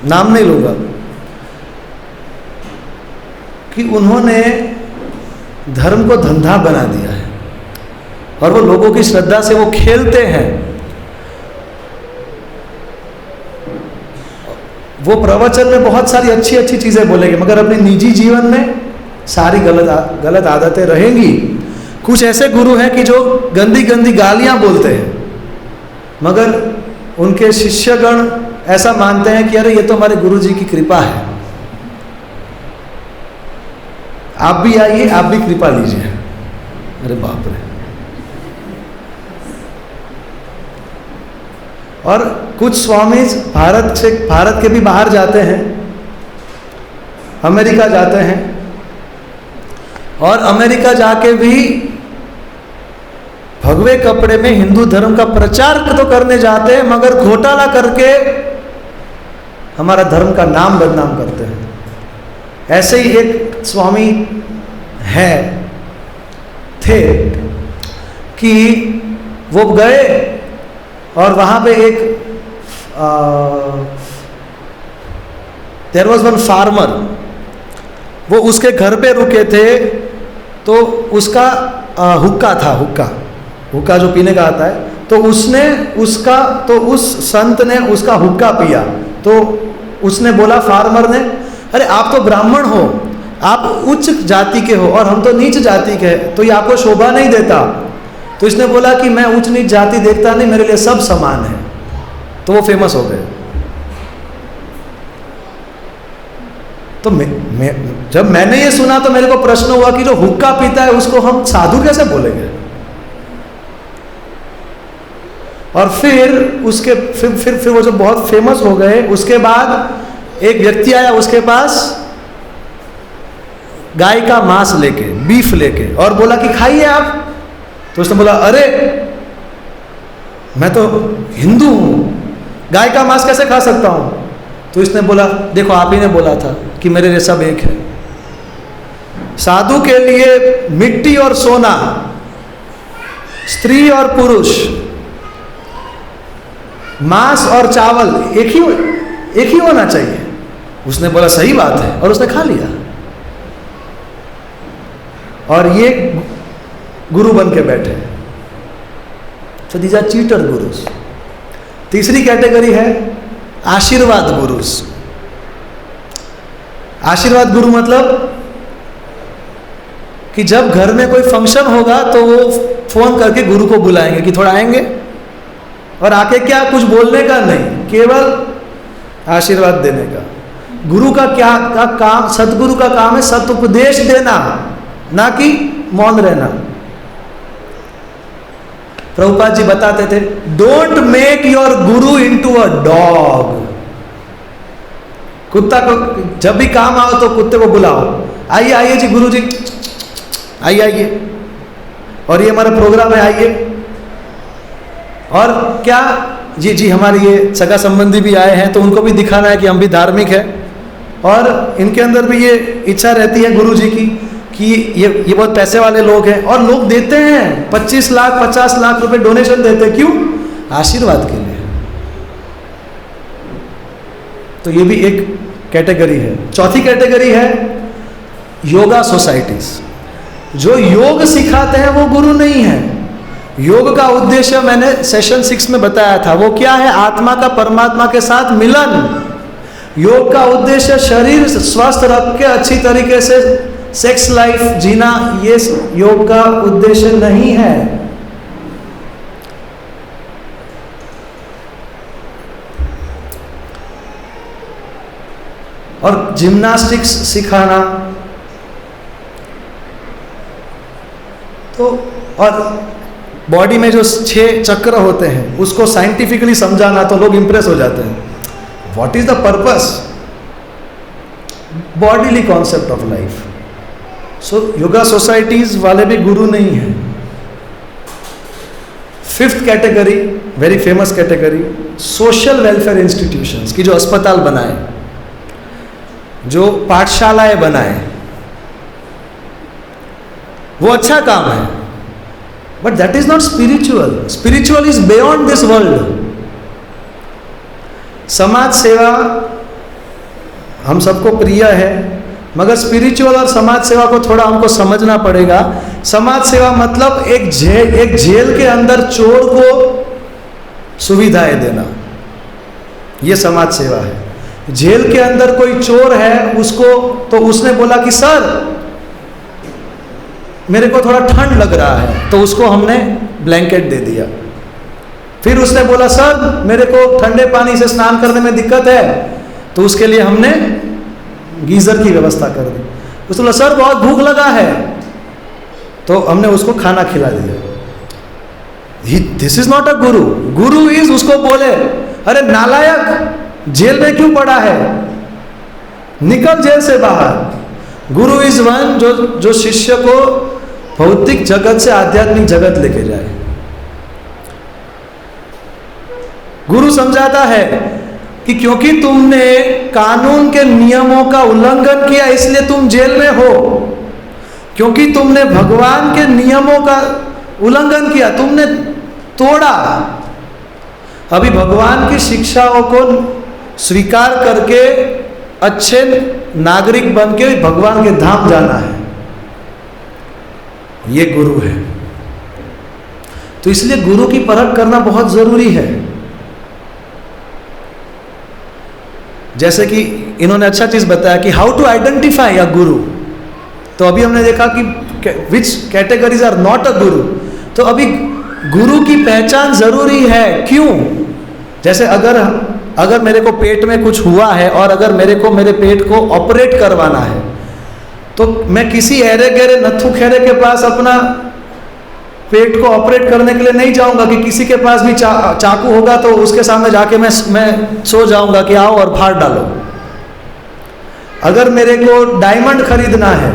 नाम नहीं लूंगा, कि उन्होंने धर्म को धंधा बना दिया है और वो लोगों की श्रद्धा से वो खेलते हैं। वो प्रवचन में बहुत सारी अच्छी अच्छी चीजें बोलेंगे, मगर अपने निजी जीवन में सारी गलत आदतें रहेंगी। कुछ ऐसे गुरु हैं कि जो गंदी गंदी गालियां बोलते हैं, मगर उनके शिष्यगण ऐसा मानते हैं कि अरे ये तो हमारे गुरु जी की कृपा है, आप भी आइए, आप भी कृपा लीजिए। अरे बाप रे। और कुछ स्वामी भारत के भी बाहर जाते हैं, अमेरिका जाते हैं, और अमेरिका जाके भी भगवे कपड़े में हिंदू धर्म का प्रचार तो करने जाते हैं, मगर घोटाला करके हमारा धर्म का नाम बदनाम करते हैं। ऐसे ही एक स्वामी थे कि वो गए और वहां पे एक देयर वाज वन फार्मर, वो उसके घर पे रुके थे, तो उसका हुक्का था, हुक्का जो पीने का आता है, तो उस संत ने उसका हुक्का पिया। तो उसने बोला, फार्मर ने, अरे आप तो ब्राह्मण हो, आप उच्च जाति के हो और हम तो नीच जाति के हैं, तो ये आपको शोभा नहीं देता। तो इसने बोला कि मैं उच्च नीच जाति देखता नहीं, मेरे लिए सब समान है। तो वो फेमस हो गए। तो जब मैंने ये सुना तो मेरे को प्रश्न हुआ कि जो हुक्का पीता है उसको हम साधु कैसे बोलेंगे। और फिर वो जो बहुत फेमस हो गए, उसके बाद एक व्यक्ति आया उसके पास गाय का मांस लेके, बीफ लेके, और बोला कि खाइए आप। तो उसने बोला, अरे मैं तो हिंदू हूं, गाय का मांस कैसे खा सकता हूं। तो इसने बोला, देखो आप ही ने बोला था कि मेरे लिए सब एक है। साधु के लिए मिट्टी और सोना, स्त्री और पुरुष, मांस और चावल एक ही होना चाहिए। उसने बोला सही बात है, और उसने खा लिया। और ये गुरु बन के बैठे। So these are cheater gurus. तीसरी कैटेगरी है आशीर्वाद गुरुस। आशीर्वाद गुरु मतलब कि जब घर में कोई फंक्शन होगा तो वो फोन करके गुरु को बुलाएंगे कि थोड़ा आएंगे, और आके क्या, कुछ बोलने का नहीं, केवल आशीर्वाद देने का। गुरु का काम, सदगुरु का काम है सदुपदेश देना, ना कि मौन रहना। प्रभुपाद जी बताते थे, don't make your Guru into a dog. कुत्ता को जब भी काम आओ तो कुत्ते को बुलाओ, आइए आइए जी गुरु जी, आइए आइए, और ये हमारा प्रोग्राम है, आइए। और क्या जी जी हमारे ये सगा संबंधी भी आए हैं, तो उनको भी दिखाना है कि हम भी धार्मिक है, और इनके अंदर भी ये इच्छा रहती है गुरु जी की कि ये बहुत पैसे वाले लोग हैं, और लोग देते हैं 25 लाख 50 लाख रुपए डोनेशन देते हैं, क्यों? आशीर्वाद के लिए। तो ये भी एक कैटेगरी है। चौथी कैटेगरी है योगा सोसाइटीज। जो योग सिखाते हैं वो गुरु नहीं है। योग का उद्देश्य मैंने सेशन 6 में बताया था, वो क्या है? आत्मा का परमात्मा के साथ मिलन। योग का उद्देश्य शरीर स्वस्थ रख के अच्छी तरीके से सेक्स लाइफ जीना, ये योग का उद्देश्य नहीं है। और जिम्नास्टिक्स सिखाना, तो और बॉडी में जो 6 चक्र होते हैं उसको साइंटिफिकली समझाना, तो लोग इंप्रेस हो जाते हैं। What is the purpose? Bodily concept of life. So yoga societies वाले भी गुरु नहीं है। 5th category, very famous category, social welfare institutions, की जो अस्पताल बनाए, जो पाठशालाएं बनाए, वो अच्छा काम है, but that is not spiritual. Spiritual is beyond this world. समाज सेवा हम सबको प्रिय है, मगर स्पिरिचुअल और समाज सेवा को थोड़ा हमको समझना पड़ेगा। समाज सेवा मतलब एक जेल के अंदर चोर को सुविधाएं देना, ये समाज सेवा है। जेल के अंदर कोई चोर है, उसको, तो उसने बोला कि सर मेरे को थोड़ा ठंड लग रहा है, तो उसको हमने ब्लैंकेट दे दिया। फिर उसने बोला सर मेरे को ठंडे पानी से स्नान करने में दिक्कत है, तो उसके लिए हमने गीजर की व्यवस्था कर दी। उसने बोला सर बहुत भूख लगा है, तो हमने उसको खाना खिला दिया। This is not a Guru. Guru is उसको बोले अरे नालायक जेल में क्यों पड़ा है, निकल जेल से बाहर। गुरु इज वन जो शिष्य को भौतिक जगत से आध्यात्मिक जगत लेके जाए। गुरु समझाता है कि क्योंकि तुमने कानून के नियमों का उल्लंघन किया इसलिए तुम जेल में हो, क्योंकि तुमने भगवान के नियमों का उल्लंघन किया, तुमने तोड़ा। अभी भगवान की शिक्षाओं को स्वीकार करके अच्छे नागरिक बन के भगवान के धाम जाना है, ये गुरु है। तो इसलिए गुरु की परख करना बहुत जरूरी है। जैसे कि इन्होंने अच्छा चीज बताया कि हाउ टू आइडेंटिफाई अ गुरु। तो अभी हमने देखा कि विच कैटेगरीज आर नॉट अ गुरु। तो अभी गुरु की पहचान जरूरी है। क्यों? जैसे अगर मेरे को पेट में कुछ हुआ है और अगर मेरे पेट को ऑपरेट करवाना है, तो मैं किसी ऐरे गहरे नत्थु खेरे के पास अपना पेट को ऑपरेट करने के लिए नहीं जाऊंगा कि किसी के पास भी चाकू होगा तो उसके सामने जाके मैं सो जाऊंगा कि आओ और फाड़ डालो। अगर मेरे को डायमंड खरीदना है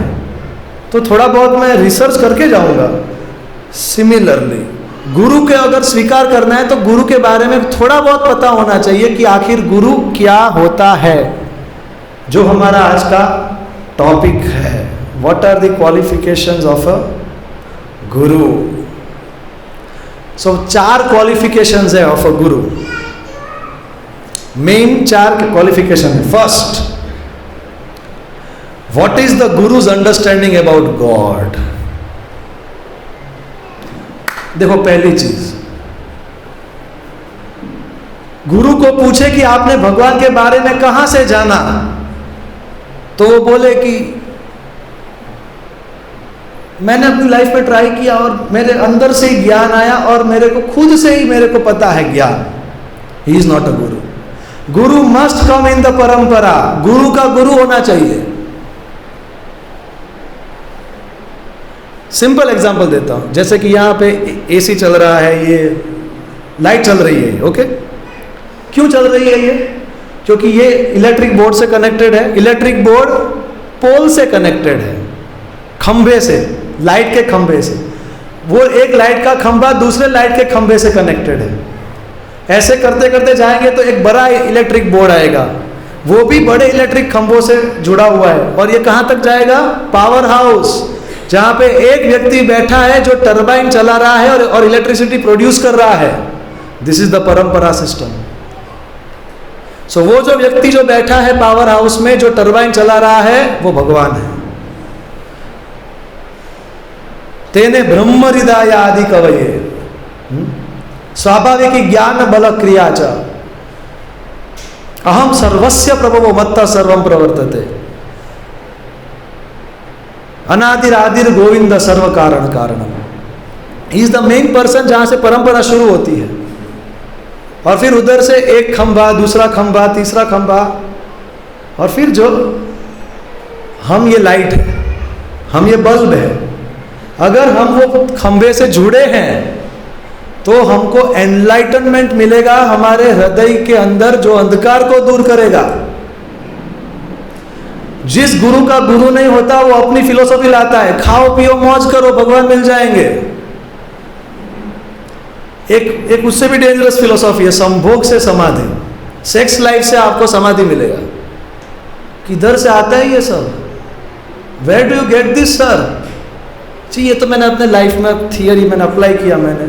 तो थोड़ा बहुत मैं रिसर्च करके जाऊंगा। सिमिलरली गुरु के अगर स्वीकार करना है तो गुरु के बारे में थोड़ा बहुत पता होना चाहिए कि आखिर गुरु क्या होता है, जो हमारा आज का टॉपिक है। What are the qualifications of a guru? So 4 qualifications है of a guru. Main 4 qualification है। First, what is the guru's understanding about God? देखो पहली चीज, गुरु को पूछे कि आपने भगवान के बारे में कहां से जाना, तो वो बोले कि मैंने अपनी लाइफ में ट्राई किया और मेरे अंदर से ही ज्ञान आया और मेरे को खुद से ही मेरे को पता है ज्ञान। ही is not a Guru. Guru must come in the परंपरा। गुरु का गुरु होना चाहिए। सिंपल एग्जांपल देता हूं, जैसे कि यहां पे एसी चल रहा है, ये लाइट चल रही है, ओके? क्यों चल रही है ये? क्योंकि ये इलेक्ट्रिक बोर्ड से कनेक्टेड है। इलेक्ट्रिक बोर्ड पोल से कनेक्टेड है, खंभे से, लाइट के खंभे से। वो एक लाइट का खंभा दूसरे लाइट के खंभे से कनेक्टेड है। ऐसे करते करते जाएंगे तो एक बड़ा इलेक्ट्रिक बोर्ड आएगा, वो भी बड़े इलेक्ट्रिक खंभों से जुड़ा हुआ है। और ये कहां तक जाएगा? पावर हाउस, जहां पे एक व्यक्ति बैठा है जो टरबाइन चला रहा है और इलेक्ट्रिसिटी प्रोड्यूस कर रहा है। दिस इज द परंपरा सिस्टम। सो वो जो व्यक्ति जो बैठा है पावर हाउस में, जो टरबाइन चला रहा है, वो भगवान है। तेने ब्रह्म हृदय आदि कवये स्वाभाविक ज्ञान बल क्रिया च अहम सर्वस्य प्रभवो मत्तः सर्वं प्रवर्तते अनादिर आदिर गोविंद सर्व कारण कारणम। इज द मेन पर्सन जहां से परंपरा शुरू होती है। और फिर उधर से एक खंभा, दूसरा खंभा, तीसरा खंभा, और फिर जो हम ये लाइट है, हम ये बल्ब है। अगर हम वो खंभे से जुड़े हैं तो हमको एनलाइटनमेंट मिलेगा हमारे हृदय के अंदर, जो अंधकार को दूर करेगा। जिस गुरु का गुरु नहीं होता वो अपनी फिलोसॉफी लाता है, खाओ पियो मौज करो भगवान मिल जाएंगे। एक उससे भी डेंजरस फिलोसॉफी है, संभोग से समाधि। सेक्स लाइफ से आपको समाधि मिलेगा। किधर से आता है ये सब? Where do you get this sir? जी ये तो मैंने अपने लाइफ में थियरी मैंने अप्लाई किया मैंने।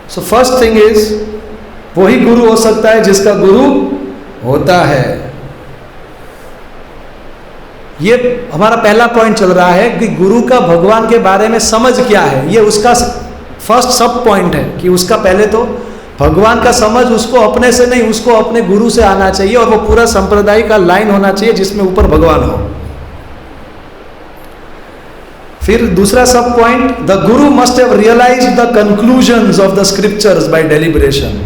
सो फर्स्ट थिंग इज, वही गुरु हो सकता है जिसका गुरु होता है। ये हमारा पहला पॉइंट चल रहा है कि गुरु का भगवान के बारे में समझ क्या है। ये उसका फर्स्ट सब पॉइंट है कि उसका पहले तो भगवान का समझ उसको अपने से नहीं, उसको अपने गुरु से आना चाहिए। और वो पूरा संप्रदाय का लाइन होना चाहिए जिसमें ऊपर भगवान हो। फिर दूसरा sub point, the guru must have realised the conclusions of the scriptures by deliberation.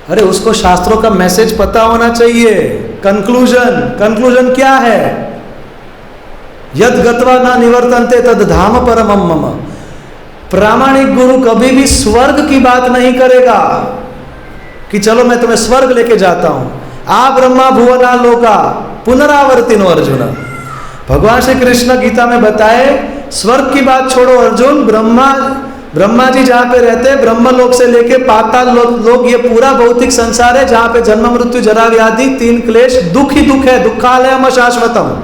अरे उसको शास्त्रों का मैसेज पता होना चाहिए। कंक्लूजन क्या है? यद गत्वा न निवर्तन्ते तद धाम परमम मम। प्रामाणिक गुरु कभी भी स्वर्ग की बात नहीं करेगा कि चलो मैं तुम्हें स्वर्ग लेके जाता हूं। आ ब्रह्मा भुवना लोका पुनरावर्तिनो अर्जुन। भगवान श्री कृष्ण गीता में बताए, स्वर्ग की बात छोड़ो अर्जुन, ब्रह्मा जी जहाँ पे रहते हैं, ब्रह्मलोक से लेके पाताल लोक, ये पूरा भौतिक संसार है जहाँ पे जन्म मृत्यु जरा व्याधि 3 क्लेश, दुख ही दुख है, दुखालयम शाश्वतम।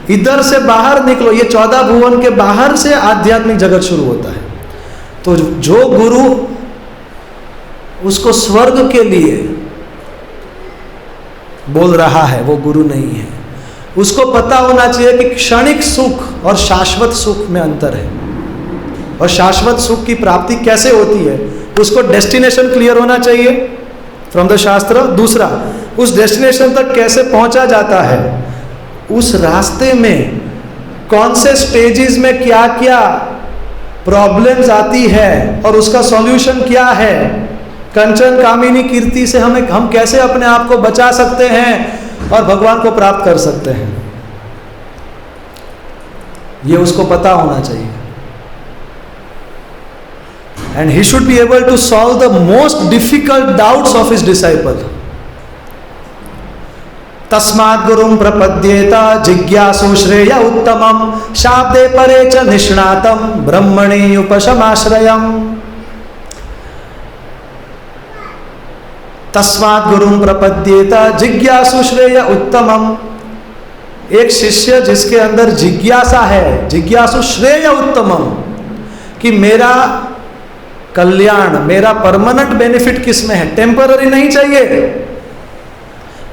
इधर से बाहर निकलो, ये 14 भुवन के बाहर से आध्यात्मिक जगत शुरू होता है। तो जो गुरु उसको स्वर्ग के लिए बोल रहा है वो गुरु नहीं है। उसको पता होना चाहिए कि क्षणिक सुख और शाश्वत सुख में अंतर है, और शाश्वत सुख की प्राप्ति कैसे होती है, उसको डेस्टिनेशन क्लियर होना चाहिए फ्रॉम द शास्त्र। दूसरा, उस डेस्टिनेशन तक कैसे पहुंचा जाता है, उस रास्ते में कौन से स्टेजेस में क्या क्या प्रॉब्लम्स आती है और उसका सॉल्यूशन क्या है, कंचन कामिनी कीर्ति से हम कैसे अपने आप को बचा सकते हैं और भगवान को प्राप्त कर सकते हैं, ये उसको पता होना चाहिए। And he should be able to solve the most difficult doubts of his disciple. तस्मात् गुरुं प्रपद्येत जिज्ञासु श्रेय उत्तमं शाब्दे परे च निष्णातं ब्रह्मणि उपशमाश्रयम्। तस्मात् गुरुं प्रपद्येत जिज्ञासु श्रेय उत्तमं। एक शिष्य जिसके अंदर जिज्ञासा है, जिज्ञासु श्रेय उत्तमम, कि मेरा कल्याण, मेरा परमानेंट बेनिफिट किस में है, टेम्पररी नहीं चाहिए,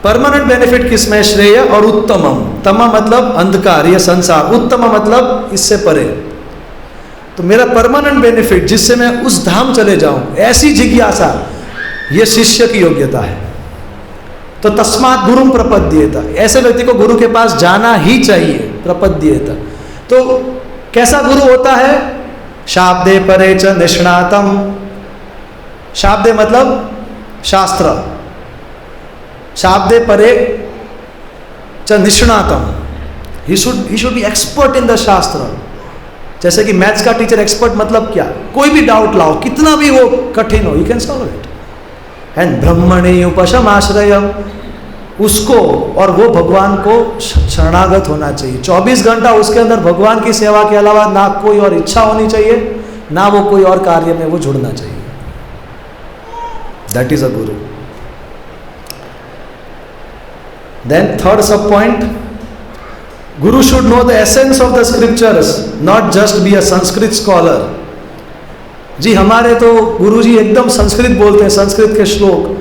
परमानेंट बेनिफिट किस में है, श्रेय और उत्तमम। तमा मतलब अंधकार, यह संसार, उत्तम मतलब इससे परे। तो मेरा परमानेंट बेनिफिट जिससे मैं उस धाम चले जाऊं, ऐसी जिज्ञासा, यह शिष्य की योग्यता है। तो तस्मात् गुरुं प्रपद्येत, ऐसे व्यक्ति को गुरु के पास जाना ही चाहिए। प्रपद्येत तो कैसा गुरु होता है? शाब्दे परे च निष्णातम। शाब्दे मतलब शास्त्र, शाब्दे परे च निष्णातम। He should be expert in the shastra. जैसे कि मैथ्स का टीचर एक्सपर्ट मतलब क्या, कोई भी डाउट लाओ, कितना भी वो कठिन हो, you can solve it. And ब्रह्मणि उपशमाश्रयम, उसको और वो भगवान को शरणागत होना चाहिए। 24 घंटा उसके अंदर भगवान की सेवा के अलावा ना कोई और इच्छा होनी चाहिए, ना वो कोई और कार्य में वो जुड़ना चाहिए। That is a guru. Then third sub point, guru should know the essence of the scriptures, not just be a Sanskrit scholar. जी हमारे तो गुरु जी एकदम संस्कृत बोलते हैं, संस्कृत के श्लोक।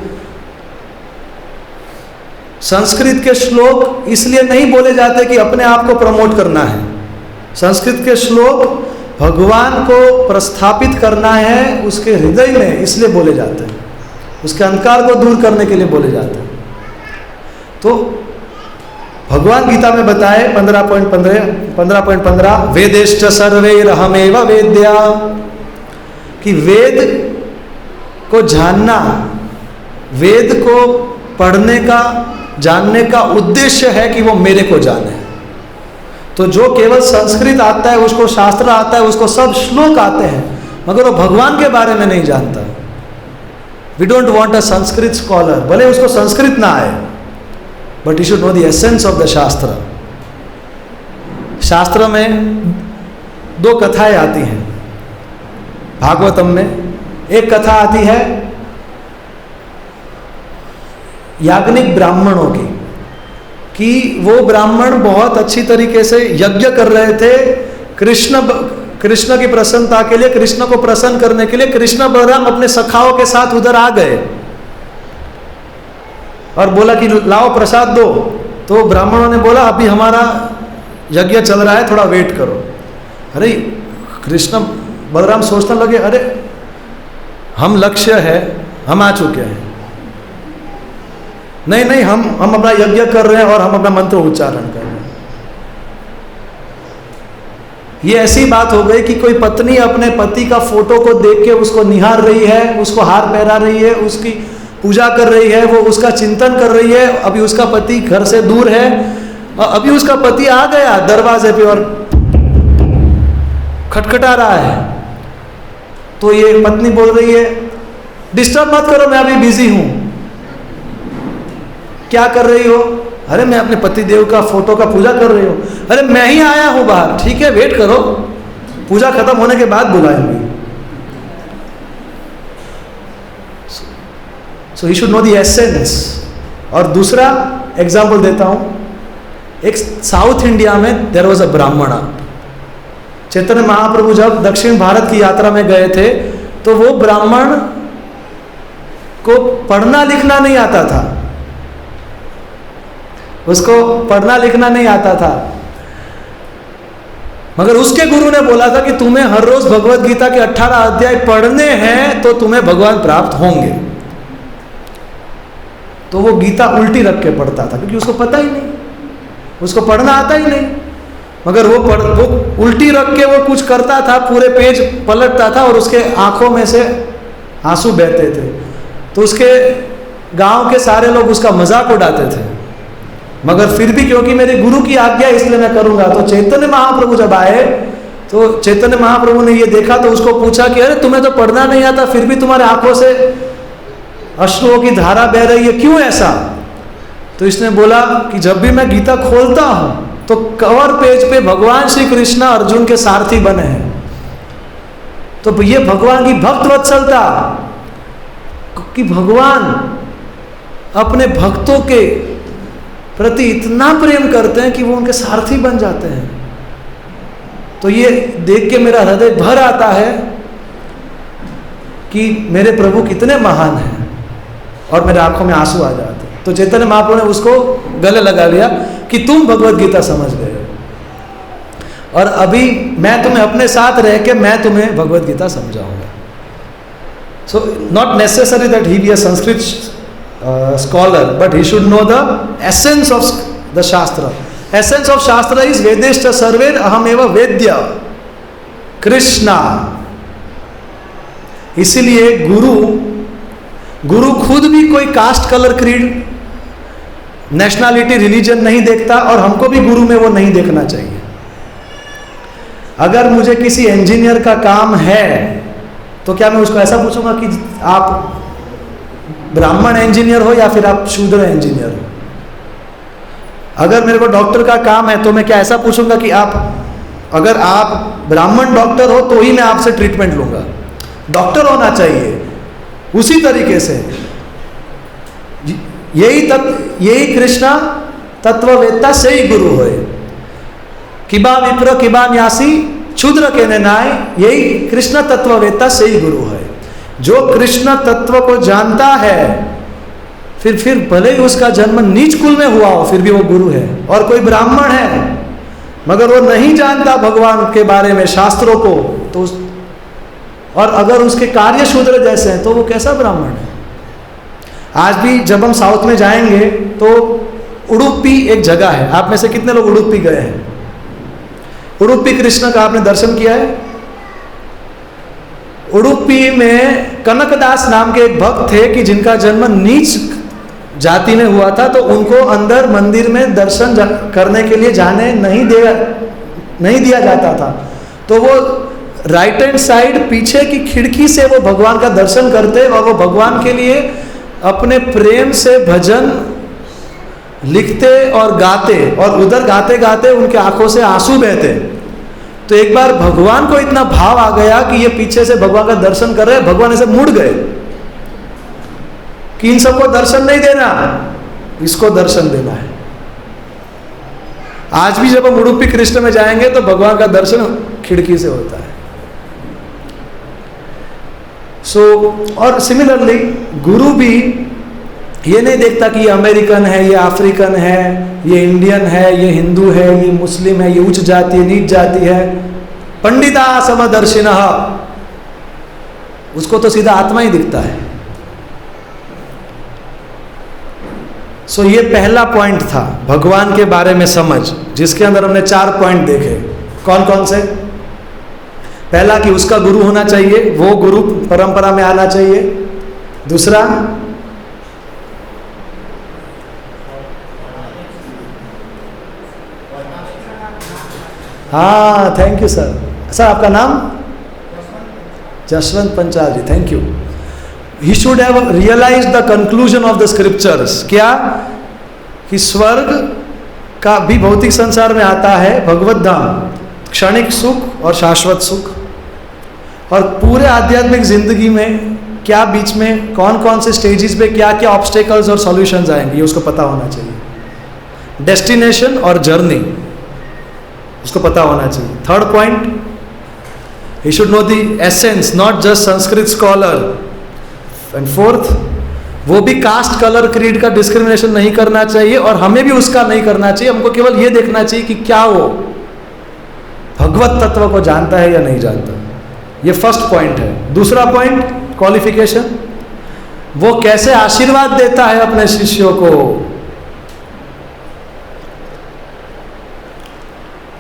संस्कृत के श्लोक इसलिए नहीं बोले जाते कि अपने आप को प्रमोट करना है। संस्कृत के श्लोक भगवान को प्रस्थापित करना है उसके हृदय में, इसलिए बोले जाते हैं, उसके अंधकार को दूर करने के लिए बोले जाते हैं। तो भगवान गीता में बताए 15.15 वेदेश्च सर्वैरहमेव वेद्या, कि वेद को जानना, वेद को पढ़ने का, जानने का उद्देश्य है कि वो मेरे को जाने। तो जो केवल संस्कृत आता है, उसको शास्त्र आता है, उसको सब श्लोक आते हैं, मगर वो भगवान के बारे में नहीं जानता। We don't want a Sanskrit scholar, भले उसको संस्कृत ना आए, but you should know the essence of the shastra. शास्त्र में 2 कथाएं आती हैं भागवतम में। एक कथा आती है याज्ञनिक ब्राह्मणों की, कि वो ब्राह्मण बहुत अच्छी तरीके से यज्ञ कर रहे थे कृष्ण की प्रसन्नता के लिए, कृष्ण को प्रसन्न करने के लिए। कृष्ण बलराम अपने सखाओं के साथ उधर आ गए और बोला कि लाओ प्रसाद दो। तो ब्राह्मणों ने बोला अभी हमारा यज्ञ चल रहा है, थोड़ा वेट करो। अरे कृष्ण बलराम सोचने लगे, अरे हम लक्ष्य है, हम आ चुके हैं, नहीं हम अपना यज्ञ कर रहे हैं और हम अपना मंत्र उच्चारण कर रहे हैं। ये ऐसी बात हो गई कि कोई पत्नी अपने पति का फोटो को देख के उसको निहार रही है, उसको हार पहना रही है, उसकी पूजा कर रही है, वो उसका चिंतन कर रही है। अभी उसका पति घर से दूर है, अभी उसका पति आ गया दरवाजे पे और खटखटा रहा है, तो ये पत्नी बोल रही है, डिस्टर्ब मत करो, मैं अभी बिजी हूं। क्या कर रही हो? अरे मैं अपने पति देव का फोटो का पूजा कर रही हूं। अरे मैं ही आया हूं बाहर, ठीक है वेट करो, पूजा खत्म होने के बाद बुलाएंगे। So you should know the essence. और दूसरा एग्जाम्पल देता हूं, एक साउथ इंडिया में देयर वाज अ ब्राह्मणा। चैतन्य महाप्रभु जब दक्षिण भारत की यात्रा में गए थे तो वो ब्राह्मण को पढ़ना लिखना नहीं आता था, उसको पढ़ना लिखना नहीं आता था, मगर उसके गुरु ने बोला था कि तुम्हें हर रोज भगवत गीता के 18 अध्याय पढ़ने हैं तो तुम्हें भगवान प्राप्त होंगे। तो वो गीता उल्टी रख के पढ़ता था क्योंकि उसको पता ही नहीं, उसको पढ़ना आता ही नहीं, मगर वो उल्टी रख के वो कुछ करता था, पूरे पेज पलटता था और उसके आंखों में से आंसू बहते थे। तो उसके गांव के सारे लोग उसका मजाक उड़ाते थे, मगर फिर भी क्योंकि मेरे गुरु की आज्ञा इसलिए मैं करूंगा। तो चैतन्य महाप्रभु जब आए तो चैतन्य महाप्रभु ने ये देखा तो उसको पूछा कि अरे तुम्हें तो पढ़ना नहीं आता, फिर भी तुम्हारे आंखों से अश्रुओं की धारा बह रही है, क्यों ऐसा? तो इसने बोला कि जब भी मैं गीता खोलता हूं तो कवर पेज पे भगवान श्री कृष्ण अर्जुन के सारथी बने हैं। तो ये भगवान की भक्त वत्सलता कि भगवान अपने भक्तों के प्रति इतना प्रेम करते हैं कि वो उनके सारथी बन जाते हैं। तो ये देख के मेरा हृदय भर आता है कि मेरे प्रभु कितने महान हैं, और मेरे आंखों में आंसू आ जाते हैं। तो चैतन्य महाप्रभु ने उसको गले लगा लिया कि तुम भगवत गीता समझ गए हो और अभी मैं तुम्हें अपने साथ रह के मैं तुम्हें भगवत गीता समझाऊंगा। So not necessary that he B a Sanskrit scholar, but he should know the essence of the shastra. Essence of shastra is vedeshta sarver aham eva vedya Krishna. इसीलिए गुरु खुद भी कोई cast colour creed nationality religion नहीं देखता, और हमको भी गुरु में वो नहीं देखना चाहिए। अगर मुझे किसी इंजीनियर का काम है तो क्या मैं उसको ऐसा पूछूंगा कि आप ब्राह्मण इंजीनियर हो या फिर आप शूद्र इंजीनियर हो? अगर मेरे को डॉक्टर का काम है तो मैं क्या ऐसा पूछूंगा कि अगर आप ब्राह्मण डॉक्टर हो तो ही मैं आपसे ट्रीटमेंट लूंगा? डॉक्टर होना चाहिए। उसी तरीके से यही कृष्णा तत्ववेत्ता से ही गुरु होए। किबा विप्र किबा न्यासी क्षुद्र के नाय, यही कृष्ण तत्ववेत्ता से ही गुरु है। जो कृष्ण तत्व को जानता है, फिर भले ही उसका जन्म नीच कुल में हुआ हो, फिर भी वो गुरु है। और कोई ब्राह्मण है मगर वो नहीं जानता भगवान के बारे में, शास्त्रों को, तो और अगर उसके कार्य शूद्र जैसे हैं तो वो कैसा ब्राह्मण है? आज भी जब हम साउथ में जाएंगे तो उडुपी एक जगह है, आप में से कितने लोग उडुपी गए हैं? उडुपी कृष्ण का आपने दर्शन किया है? उडुपी में कनकदास नाम के एक भक्त थे कि जिनका जन्म नीच जाति में हुआ था, तो उनको अंदर मंदिर में दर्शन करने के लिए जाने नहीं दिया जाता था। तो वो राइट हैंड साइड पीछे की खिड़की से वो भगवान का दर्शन करते और वो भगवान के लिए अपने प्रेम से भजन लिखते और गाते, और उधर गाते गाते उनके आंखों से आंसू बहते। तो एक बार भगवान को इतना भाव आ गया कि ये पीछे से भगवान का दर्शन कर रहे हैं, भगवान ऐसे मुड़ गए कि इन सबको दर्शन नहीं देना, इसको दर्शन देना है। आज भी जब हम उडुपी कृष्ण में जाएंगे तो भगवान का दर्शन खिड़की से होता है। और सिमिलरली गुरु भी ये नहीं देखता कि ये अमेरिकन है, ये अफ्रीकन है, ये इंडियन है, ये हिंदू है, ये मुस्लिम है, ये उच्च जाति है, नीच जाति है। पंडिता समदर्शिनः, उसको तो सीधा आत्मा ही दिखता है। ये पहला पॉइंट था भगवान के बारे में समझ, जिसके अंदर हमने 4 पॉइंट देखे। कौन कौन से? पहला कि उसका गुरु होना चाहिए, वो गुरु परंपरा में आना चाहिए। दूसरा, हाँ थैंक यू सर। सर आपका नाम? Jaswant Panchal ji, thank you. He should have realize the conclusion of the scriptures. क्या? कि स्वर्ग का भी भौतिक संसार में आता है, भगवत धाम क्षणिक सुख और शाश्वत सुख, और पूरे आध्यात्मिक जिंदगी में क्या बीच में कौन कौन से स्टेजेस पे क्या क्या ऑब्स्टेकल्स और सॉल्यूशंस आएंगे, ये उसको पता होना चाहिए। डेस्टिनेशन और जर्नी उसको पता होना चाहिए। Third point, he should know the essence, not just Sanskrit scholar. And fourth, वो भी कास्ट कलर क्रीड का डिस्क्रिमिनेशन नहीं करना चाहिए, और हमें भी उसका नहीं करना चाहिए। हमको केवल ये देखना चाहिए कि क्या वो भगवत तत्व को जानता है या नहीं जानता। ये फर्स्ट पॉइंट है। दूसरा पॉइंट, क्वालिफिकेशन, वो कैसे आशीर्वाद देता है अपने शिष्यों को।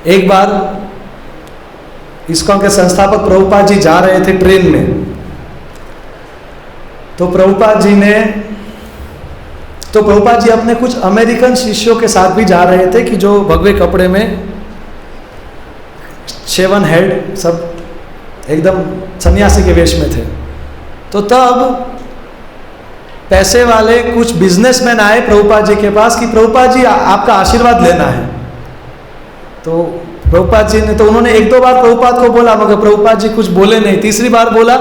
एक बार इस्कॉन के संस्थापक प्रभुपाद जी जा रहे थे ट्रेन में, तो प्रभुपाद जी अपने कुछ अमेरिकन शिष्यों के साथ भी जा रहे थे कि जो भगवे कपड़े में, शेवन हेड, सब एकदम सन्यासी के वेश में थे। तो तब पैसे वाले कुछ बिजनेसमैन आए प्रभुपाद जी के पास कि प्रभुपाद जी आपका आशीर्वाद लेना है। तो प्रभुपाद जी ने, तो उन्होंने एक दो बार प्रभुपाद को बोला, मगर प्रभुपाद जी कुछ बोले नहीं। तीसरी बार बोला,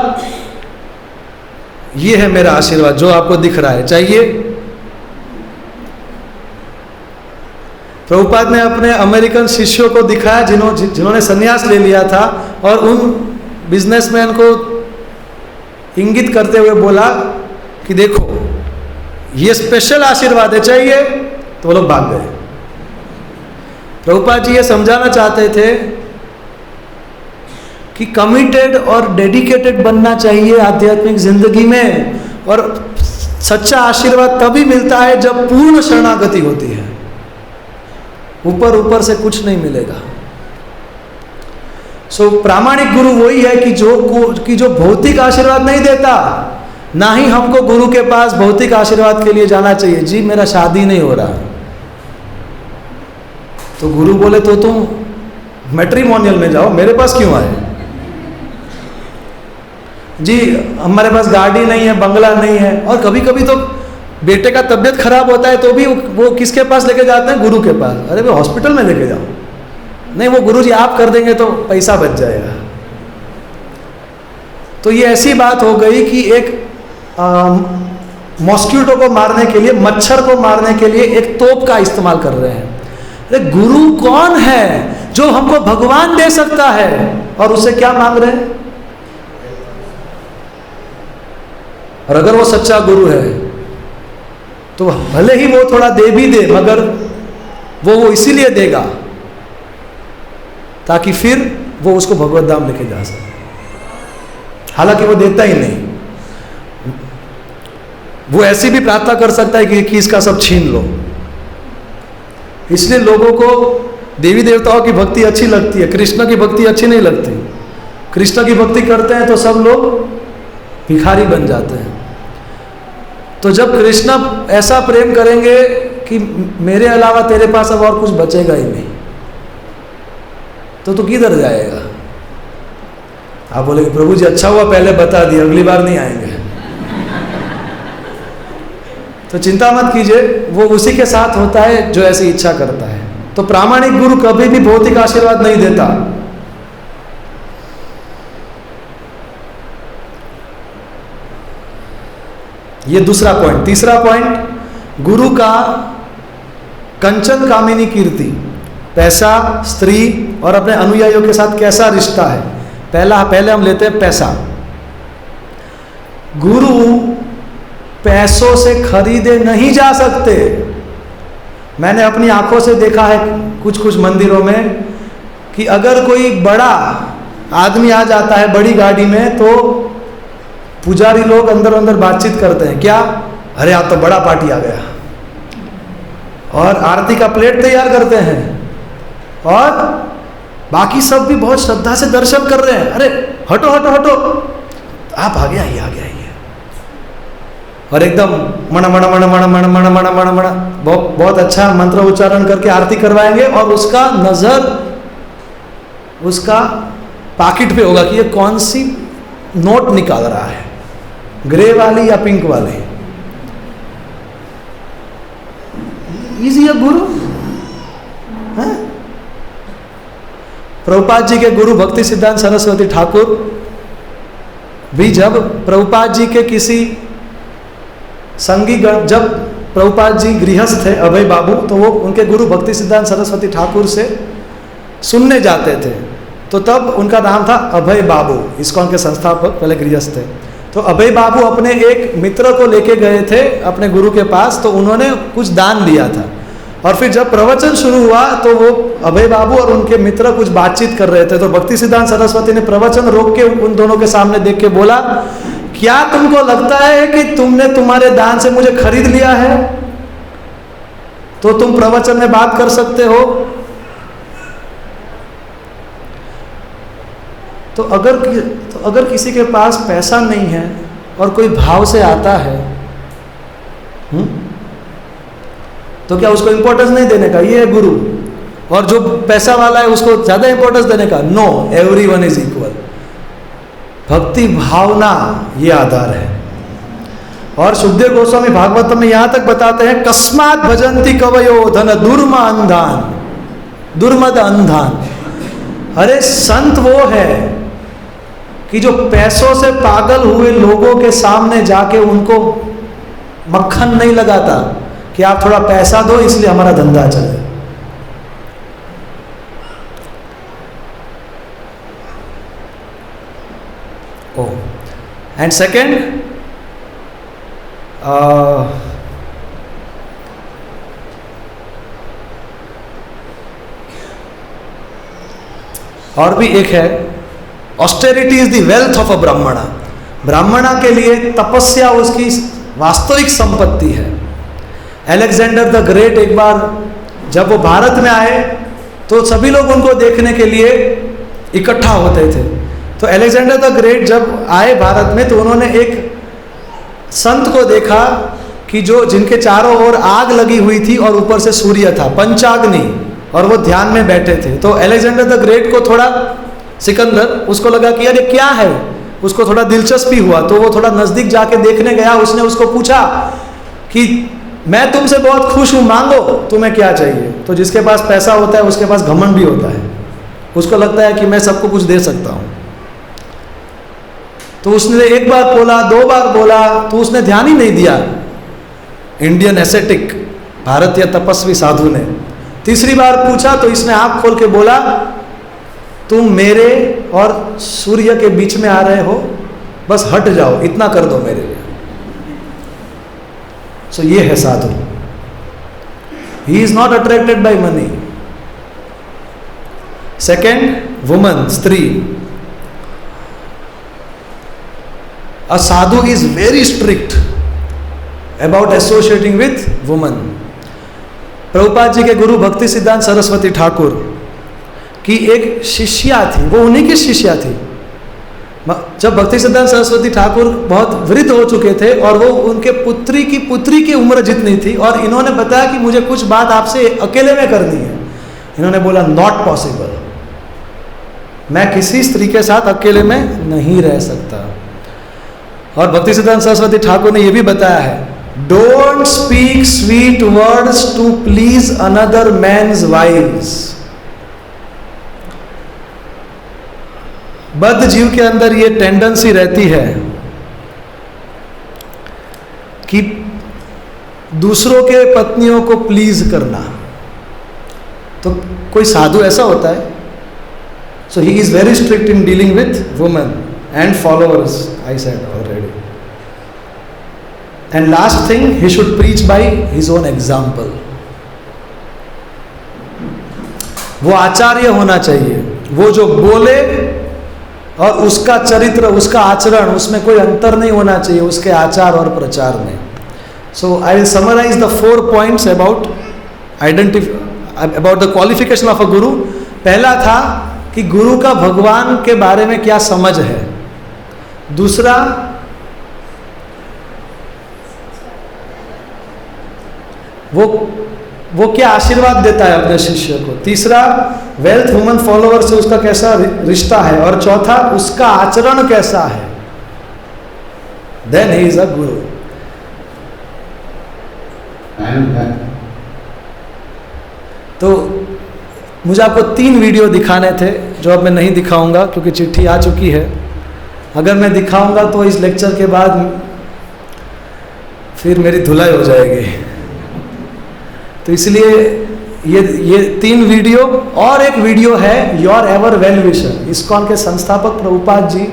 ये है मेरा आशीर्वाद जो आपको दिख रहा है, चाहिए? प्रभुपाद ने अपने अमेरिकन शिष्यों को दिखाया जिन्होंने संन्यास ले लिया था, और उन बिजनेसमैन को इंगित करते हुए बोला कि देखो ये स्पेशल आशीर्वाद है, चाहिए? तो वो लोग भाग गए। प्रभुपाद जी ये समझाना चाहते थे कि कमिटेड और डेडिकेटेड बनना चाहिए आध्यात्मिक जिंदगी में, और सच्चा आशीर्वाद तभी मिलता है जब पूर्ण शरणागति होती है। ऊपर ऊपर से कुछ नहीं मिलेगा। सो प्रामाणिक गुरु वही है कि जो भौतिक आशीर्वाद नहीं देता। ना ही हमको गुरु के पास भौतिक आशीर्वाद के लिए जाना चाहिए। जी मेरा शादी नहीं हो रहा, तो गुरु बोले तो तुम मैट्रिमोनियल में जाओ, मेरे पास क्यों आए? जी हमारे पास गाड़ी नहीं है, बंगला नहीं है। और कभी कभी तो बेटे का तबीयत खराब होता है तो भी वो किसके पास लेके जाते हैं? गुरु के पास। अरे वो हॉस्पिटल में लेके जाओ। नहीं, वो गुरु जी आप कर देंगे तो पैसा बच जाएगा। तो ये ऐसी बात हो गई कि एक मॉस्किटो को मारने के लिए, मच्छर को मारने के लिए एक तोप का इस्तेमाल कर रहे हैं। अरे गुरु कौन है जो हमको भगवान दे सकता है, और उसे क्या मांग रहे हैं? और अगर वो सच्चा गुरु है तो भले ही वो थोड़ा दे भी दे, मगर वो इसीलिए देगा ताकि फिर वो उसको भगवत धाम लेके जा सके। हालांकि वो देता ही नहीं। वो ऐसी भी प्रार्थना कर सकता है कि इसका सब छीन लो। इसलिए लोगों को देवी देवताओं की भक्ति अच्छी लगती है, कृष्ण की भक्ति अच्छी नहीं लगती। कृष्ण की भक्ति करते हैं तो सब लोग भिखारी बन जाते हैं। तो जब कृष्ण ऐसा प्रेम करेंगे कि मेरे अलावा तेरे पास अब और कुछ बचेगा ही नहीं, तो किधर जाएगा? आप बोलेंगे प्रभु जी अच्छा हुआ पहले बता दिया, अगली बार नहीं आएंगे। तो चिंता मत कीजिए, वो उसी के साथ होता है जो ऐसी इच्छा करता है। तो प्रामाणिक गुरु कभी भी भौतिक आशीर्वाद नहीं देता। ये दूसरा पॉइंट। तीसरा पॉइंट, गुरु का कंचन कामिनी कीर्ति, पैसा, स्त्री और अपने अनुयायियों के साथ कैसा रिश्ता है। पहले हम लेते हैं पैसा। गुरु पैसों से खरीदे नहीं जा सकते। मैंने अपनी आंखों से देखा है कुछ मंदिरों में कि अगर कोई बड़ा आदमी आ जाता है बड़ी गाड़ी में, तो पुजारी लोग अंदर अंदर बातचीत करते हैं, क्या? अरे आज तो बड़ा पार्टी आ गया, और आरती का प्लेट तैयार करते हैं और बाकी सब भी बहुत श्रद्धा से दर्शन कर रहे हैं, अरे हटो हटो हटो, आप आगे आइए आगे आइए, और एकदम मण मण मण मण मण मण मण मण मण बहुत अच्छा मंत्र उच्चारण करके आरती करवाएंगे, और उसका नजर उसका पॉकेट पे होगा कि ये कौन सी नोट निकाल रहा है, ग्रे वाली या पिंक वाली। इज ये गुरु? प्रभुपाद जी के गुरु भक्ति सिद्धांत सरस्वती ठाकुर भी, जब प्रभुपाद जी के किसी संगी गण, जब प्रभुपाद जी गृहस्थ थे अभय बाबू, तो वो उनके गुरु भक्ति सिद्धांत सरस्वती ठाकुर से सुनने जाते थे, तो तब उनका नाम था अभय बाबू, इस्कॉन के संस्थापक पहले गृहस्थ थे। तो अभय बाबू अपने एक मित्र को लेके गए थे अपने गुरु के पास, तो उन्होंने कुछ दान दिया था, और फिर जब प्रवचन शुरू हुआ तो वो अभय बाबू और उनके मित्र कुछ बातचीत कर रहे थे, तो भक्ति सिद्धांत सरस्वती ने प्रवचन रोक के उन दोनों के सामने देख के बोला, क्या तुमको लगता है कि तुमने तुम्हारे दान से मुझे खरीद लिया है तो तुम प्रवचन में बात कर सकते हो? तो अगर किसी के पास पैसा नहीं है और कोई भाव से आता है, तो क्या उसको इंपॉर्टेंस नहीं देने का? ये है गुरु। और जो पैसा वाला है उसको ज्यादा इंपॉर्टेंस देने का? No, everyone is equal. भक्ति भावना ये आधार है। और सुखदेव गोस्वामी भागवत में यहां तक बताते हैं, कस्मात भजंती कवयो धन दुर्म अंधान, दुर्मद अंधान। अरे संत वो है कि जो पैसों से पागल हुए लोगों के सामने जाके उनको मक्खन नहीं लगाता कि आप थोड़ा पैसा दो इसलिए हमारा धंधा चले। ओ एंड सेकेंड, और भी एक है, austerity is the wealth of a ब्राह्मणा। ब्राह्मणा के लिए तपस्या उसकी वास्तविक संपत्ति है। अलेक्जेंडर द ग्रेट एक बार जब वो भारत में आए तो सभी लोग उनको देखने के लिए इकट्ठा होते थे। तो अलेक्जेंडर द ग्रेट जब आए भारत में तो उन्होंने एक संत को देखा कि जो जिनके चारों ओर आग लगी हुई थी और ऊपर से सूर्य था, पंचाग्नि, और वो ध्यान में बैठे थे। तो अलेक्जेंडर द ग्रेट को थोड़ा, सिकंदर, उसको लगा कि यार ये क्या है, उसको थोड़ा दिलचस्पी हुआ, तो वो थोड़ा नजदीक जाके देखने गया। उसने उसको पूछा कि मैं तुमसे बहुत खुश हूं, मांगो, तुम्हें क्या चाहिए? तो जिसके पास पैसा होता है उसके पास घमंड भी होता है, उसको लगता है कि मैं सबको कुछ दे सकता हूं। तो उसने एक बार बोला, दो बार बोला, तो उसने ध्यान ही नहीं दिया। इंडियन एसेटिक, भारतीय तपस्वी साधु ने तीसरी बार पूछा तो इसने आंख खोल के बोला, तुम मेरे और सूर्य के बीच में आ रहे हो, बस हट जाओ, इतना कर दो मेरे लिए। सो ये है sadhu. He is not attracted by money. Second, woman, स्त्री। A sadhu is very strict about associating with woman. Prabhupada ji के गुरु भक्ति सिद्धांत सरस्वती ठाकुर की एक शिष्या थी, वो उन्हीं की शिष्या थी। जब भक्ति सिद्धांत सरस्वती ठाकुर बहुत वृद्ध हो चुके थे और वो उनके पुत्री की उम्र जितनी थी, और इन्होंने बताया कि मुझे कुछ बात आपसे अकेले में करनी है। इन्होंने बोला, नॉट पॉसिबल, मैं किसी स्त्री के साथ अकेले में नहीं रह सकता। और भक्ति सिद्धांत सरस्वती ठाकुर ने यह भी बताया है, don't speak sweet words to please another man's wives. बद्ध जीव के अंदर ये टेंडेंसी रहती है कि दूसरों के पत्नियों को प्लीज करना। तो कोई साधु ऐसा होता है। So he is very strict in dealing with women and followers, I said already. And last thing, he should preach by his own example. वो आचार्य होना चाहिए, वो जो बोले और उसका चरित्र, उसका आचरण, उसमें कोई अंतर नहीं होना चाहिए उसके आचार और प्रचार में। So I will summarize the 4 points about the qualification of a guru. पहला था कि गुरु का भगवान के बारे में क्या समझ है। दूसरा, वो क्या आशीर्वाद देता है अपने शिष्य को। तीसरा, वेल्थ वुमन फॉलोअर से उसका कैसा रिश्ता है। और चौथा, उसका आचरण कैसा है। देन ही इज अ गुरु। तो मुझे आपको 3 वीडियो दिखाने थे जो अब मैं नहीं दिखाऊंगा क्योंकि चिट्ठी आ चुकी है। अगर मैं दिखाऊंगा तो इस लेक्चर के बाद फिर मेरी धुलाई हो जाएगी। तो इसलिए ये 3 वीडियो और एक वीडियो है your ever well wisher. ISKCON के संस्थापक प्रभुपाद जी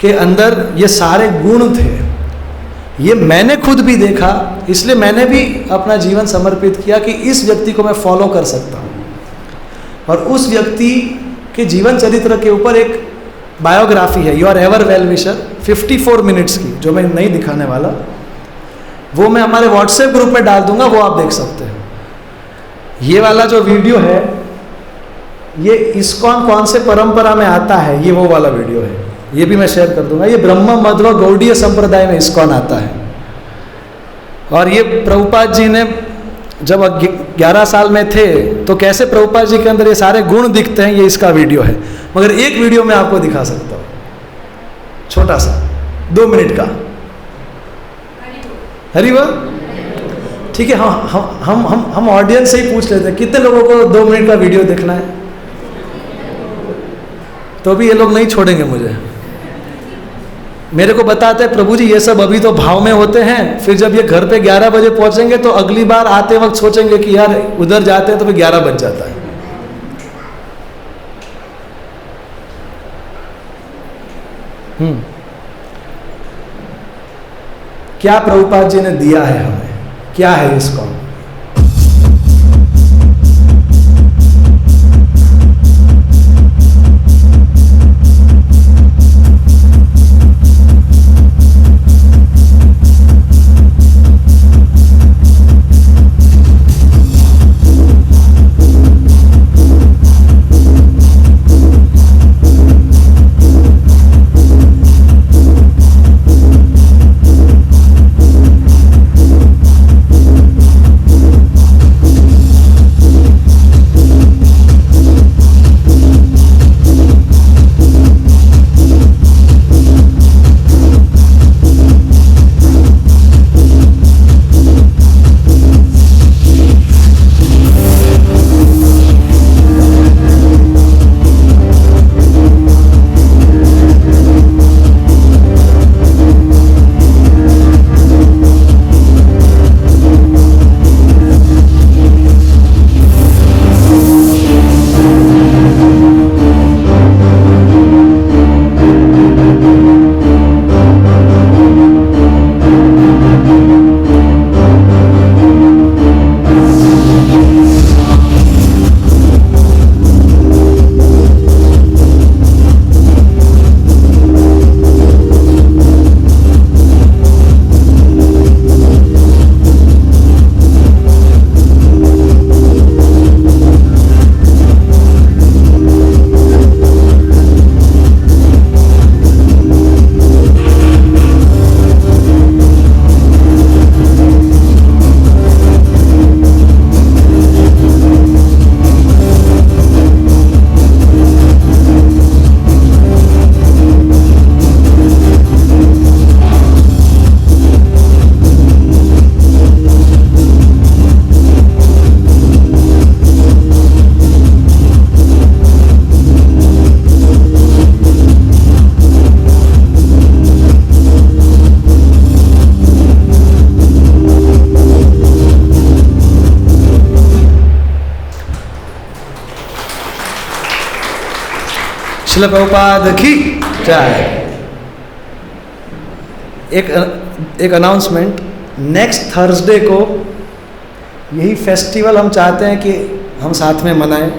के अंदर ये सारे गुण थे। ये मैंने खुद भी देखा, इसलिए मैंने भी अपना जीवन समर्पित किया कि इस व्यक्ति को मैं फॉलो कर सकता हूँ। और उस व्यक्ति के जीवन चरित्र के ऊपर एक बायोग्राफी है your ever well wisher 54 minutes की, जो मैं नहीं दिखाने वाला। वो मैं हमारे व्हाट्सएप ग्रुप में डाल दूंगा, वो आप देख सकते हैं। ये वाला जो वीडियो है ये इस्कॉन कौन से परंपरा में आता है, ये वो वाला वीडियो है, ये भी मैं शेयर कर दूंगा। ये ब्रह्म मध्व गौड़ीय संप्रदाय में इस्कॉन आता है। और ये प्रभुपाद जी ने जब 11 साल में थे तो कैसे प्रभुपाद जी के अंदर ये सारे गुण दिखते हैं, ये इसका वीडियो है। मगर एक वीडियो मैं आपको दिखा सकता हूँ, छोटा सा 2 मिनट का। हरी बोल। ठीक है, हम ऑडियंस से ही पूछ लेते हैं कितने लोगों को 2 मिनट का वीडियो देखना है। तो भी ये लोग नहीं छोड़ेंगे मुझे। मेरे को बताते हैं प्रभु जी ये सब अभी तो भाव में होते हैं, फिर जब ये घर पे 11 बजे पहुंचेंगे तो अगली बार आते वक्त सोचेंगे कि यार उधर जाते हैं तो फिर 11 बज जाता है। क्या प्रभुपाद जी ने दिया है हमें, क्या है इसको। श्रील प्रभुपाद की जय। एक अनाउंसमेंट, नेक्स्ट थर्सडे को यही फेस्टिवल हम चाहते हैं कि हम साथ में मनाएं।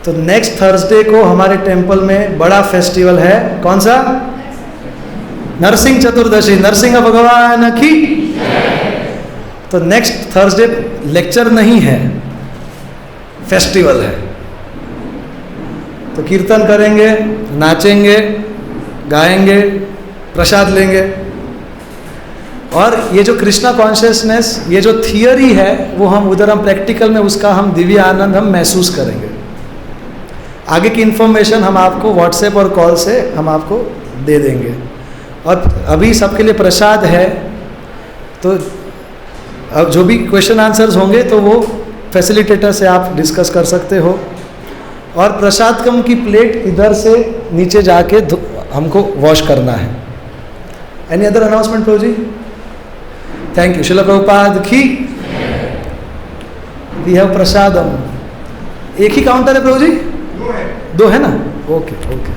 तो नेक्स्ट थर्सडे को हमारे टेंपल में बड़ा फेस्टिवल है। कौन सा? नरसिंह चतुर्दशी, नरसिंह भगवान की। तो नेक्स्ट थर्सडे लेक्चर नहीं है, फेस्टिवल है। तो कीर्तन करेंगे, नाचेंगे, गाएंगे, प्रसाद लेंगे। और ये जो कृष्णा कॉन्शियसनेस, ये जो थियरी है, वो हम उधर हम प्रैक्टिकल में उसका हम दिव्य आनंद हम महसूस करेंगे। आगे की इन्फॉर्मेशन हम आपको व्हाट्सएप और कॉल से हम आपको दे देंगे। और अभी सबके लिए प्रसाद है, तो अब जो भी क्वेश्चन आंसर्स होंगे तो वो फैसिलिटेटर से आप डिस्कस कर सकते हो। और प्रसाद कम की प्लेट इधर से नीचे जाके हमको वॉश करना है। Any other announcement prabhu ji? Thank you. Srila Prabhupada की। We have prasadam. एक ही काउंटर है प्रभु जी? दो है ना? Okay okay.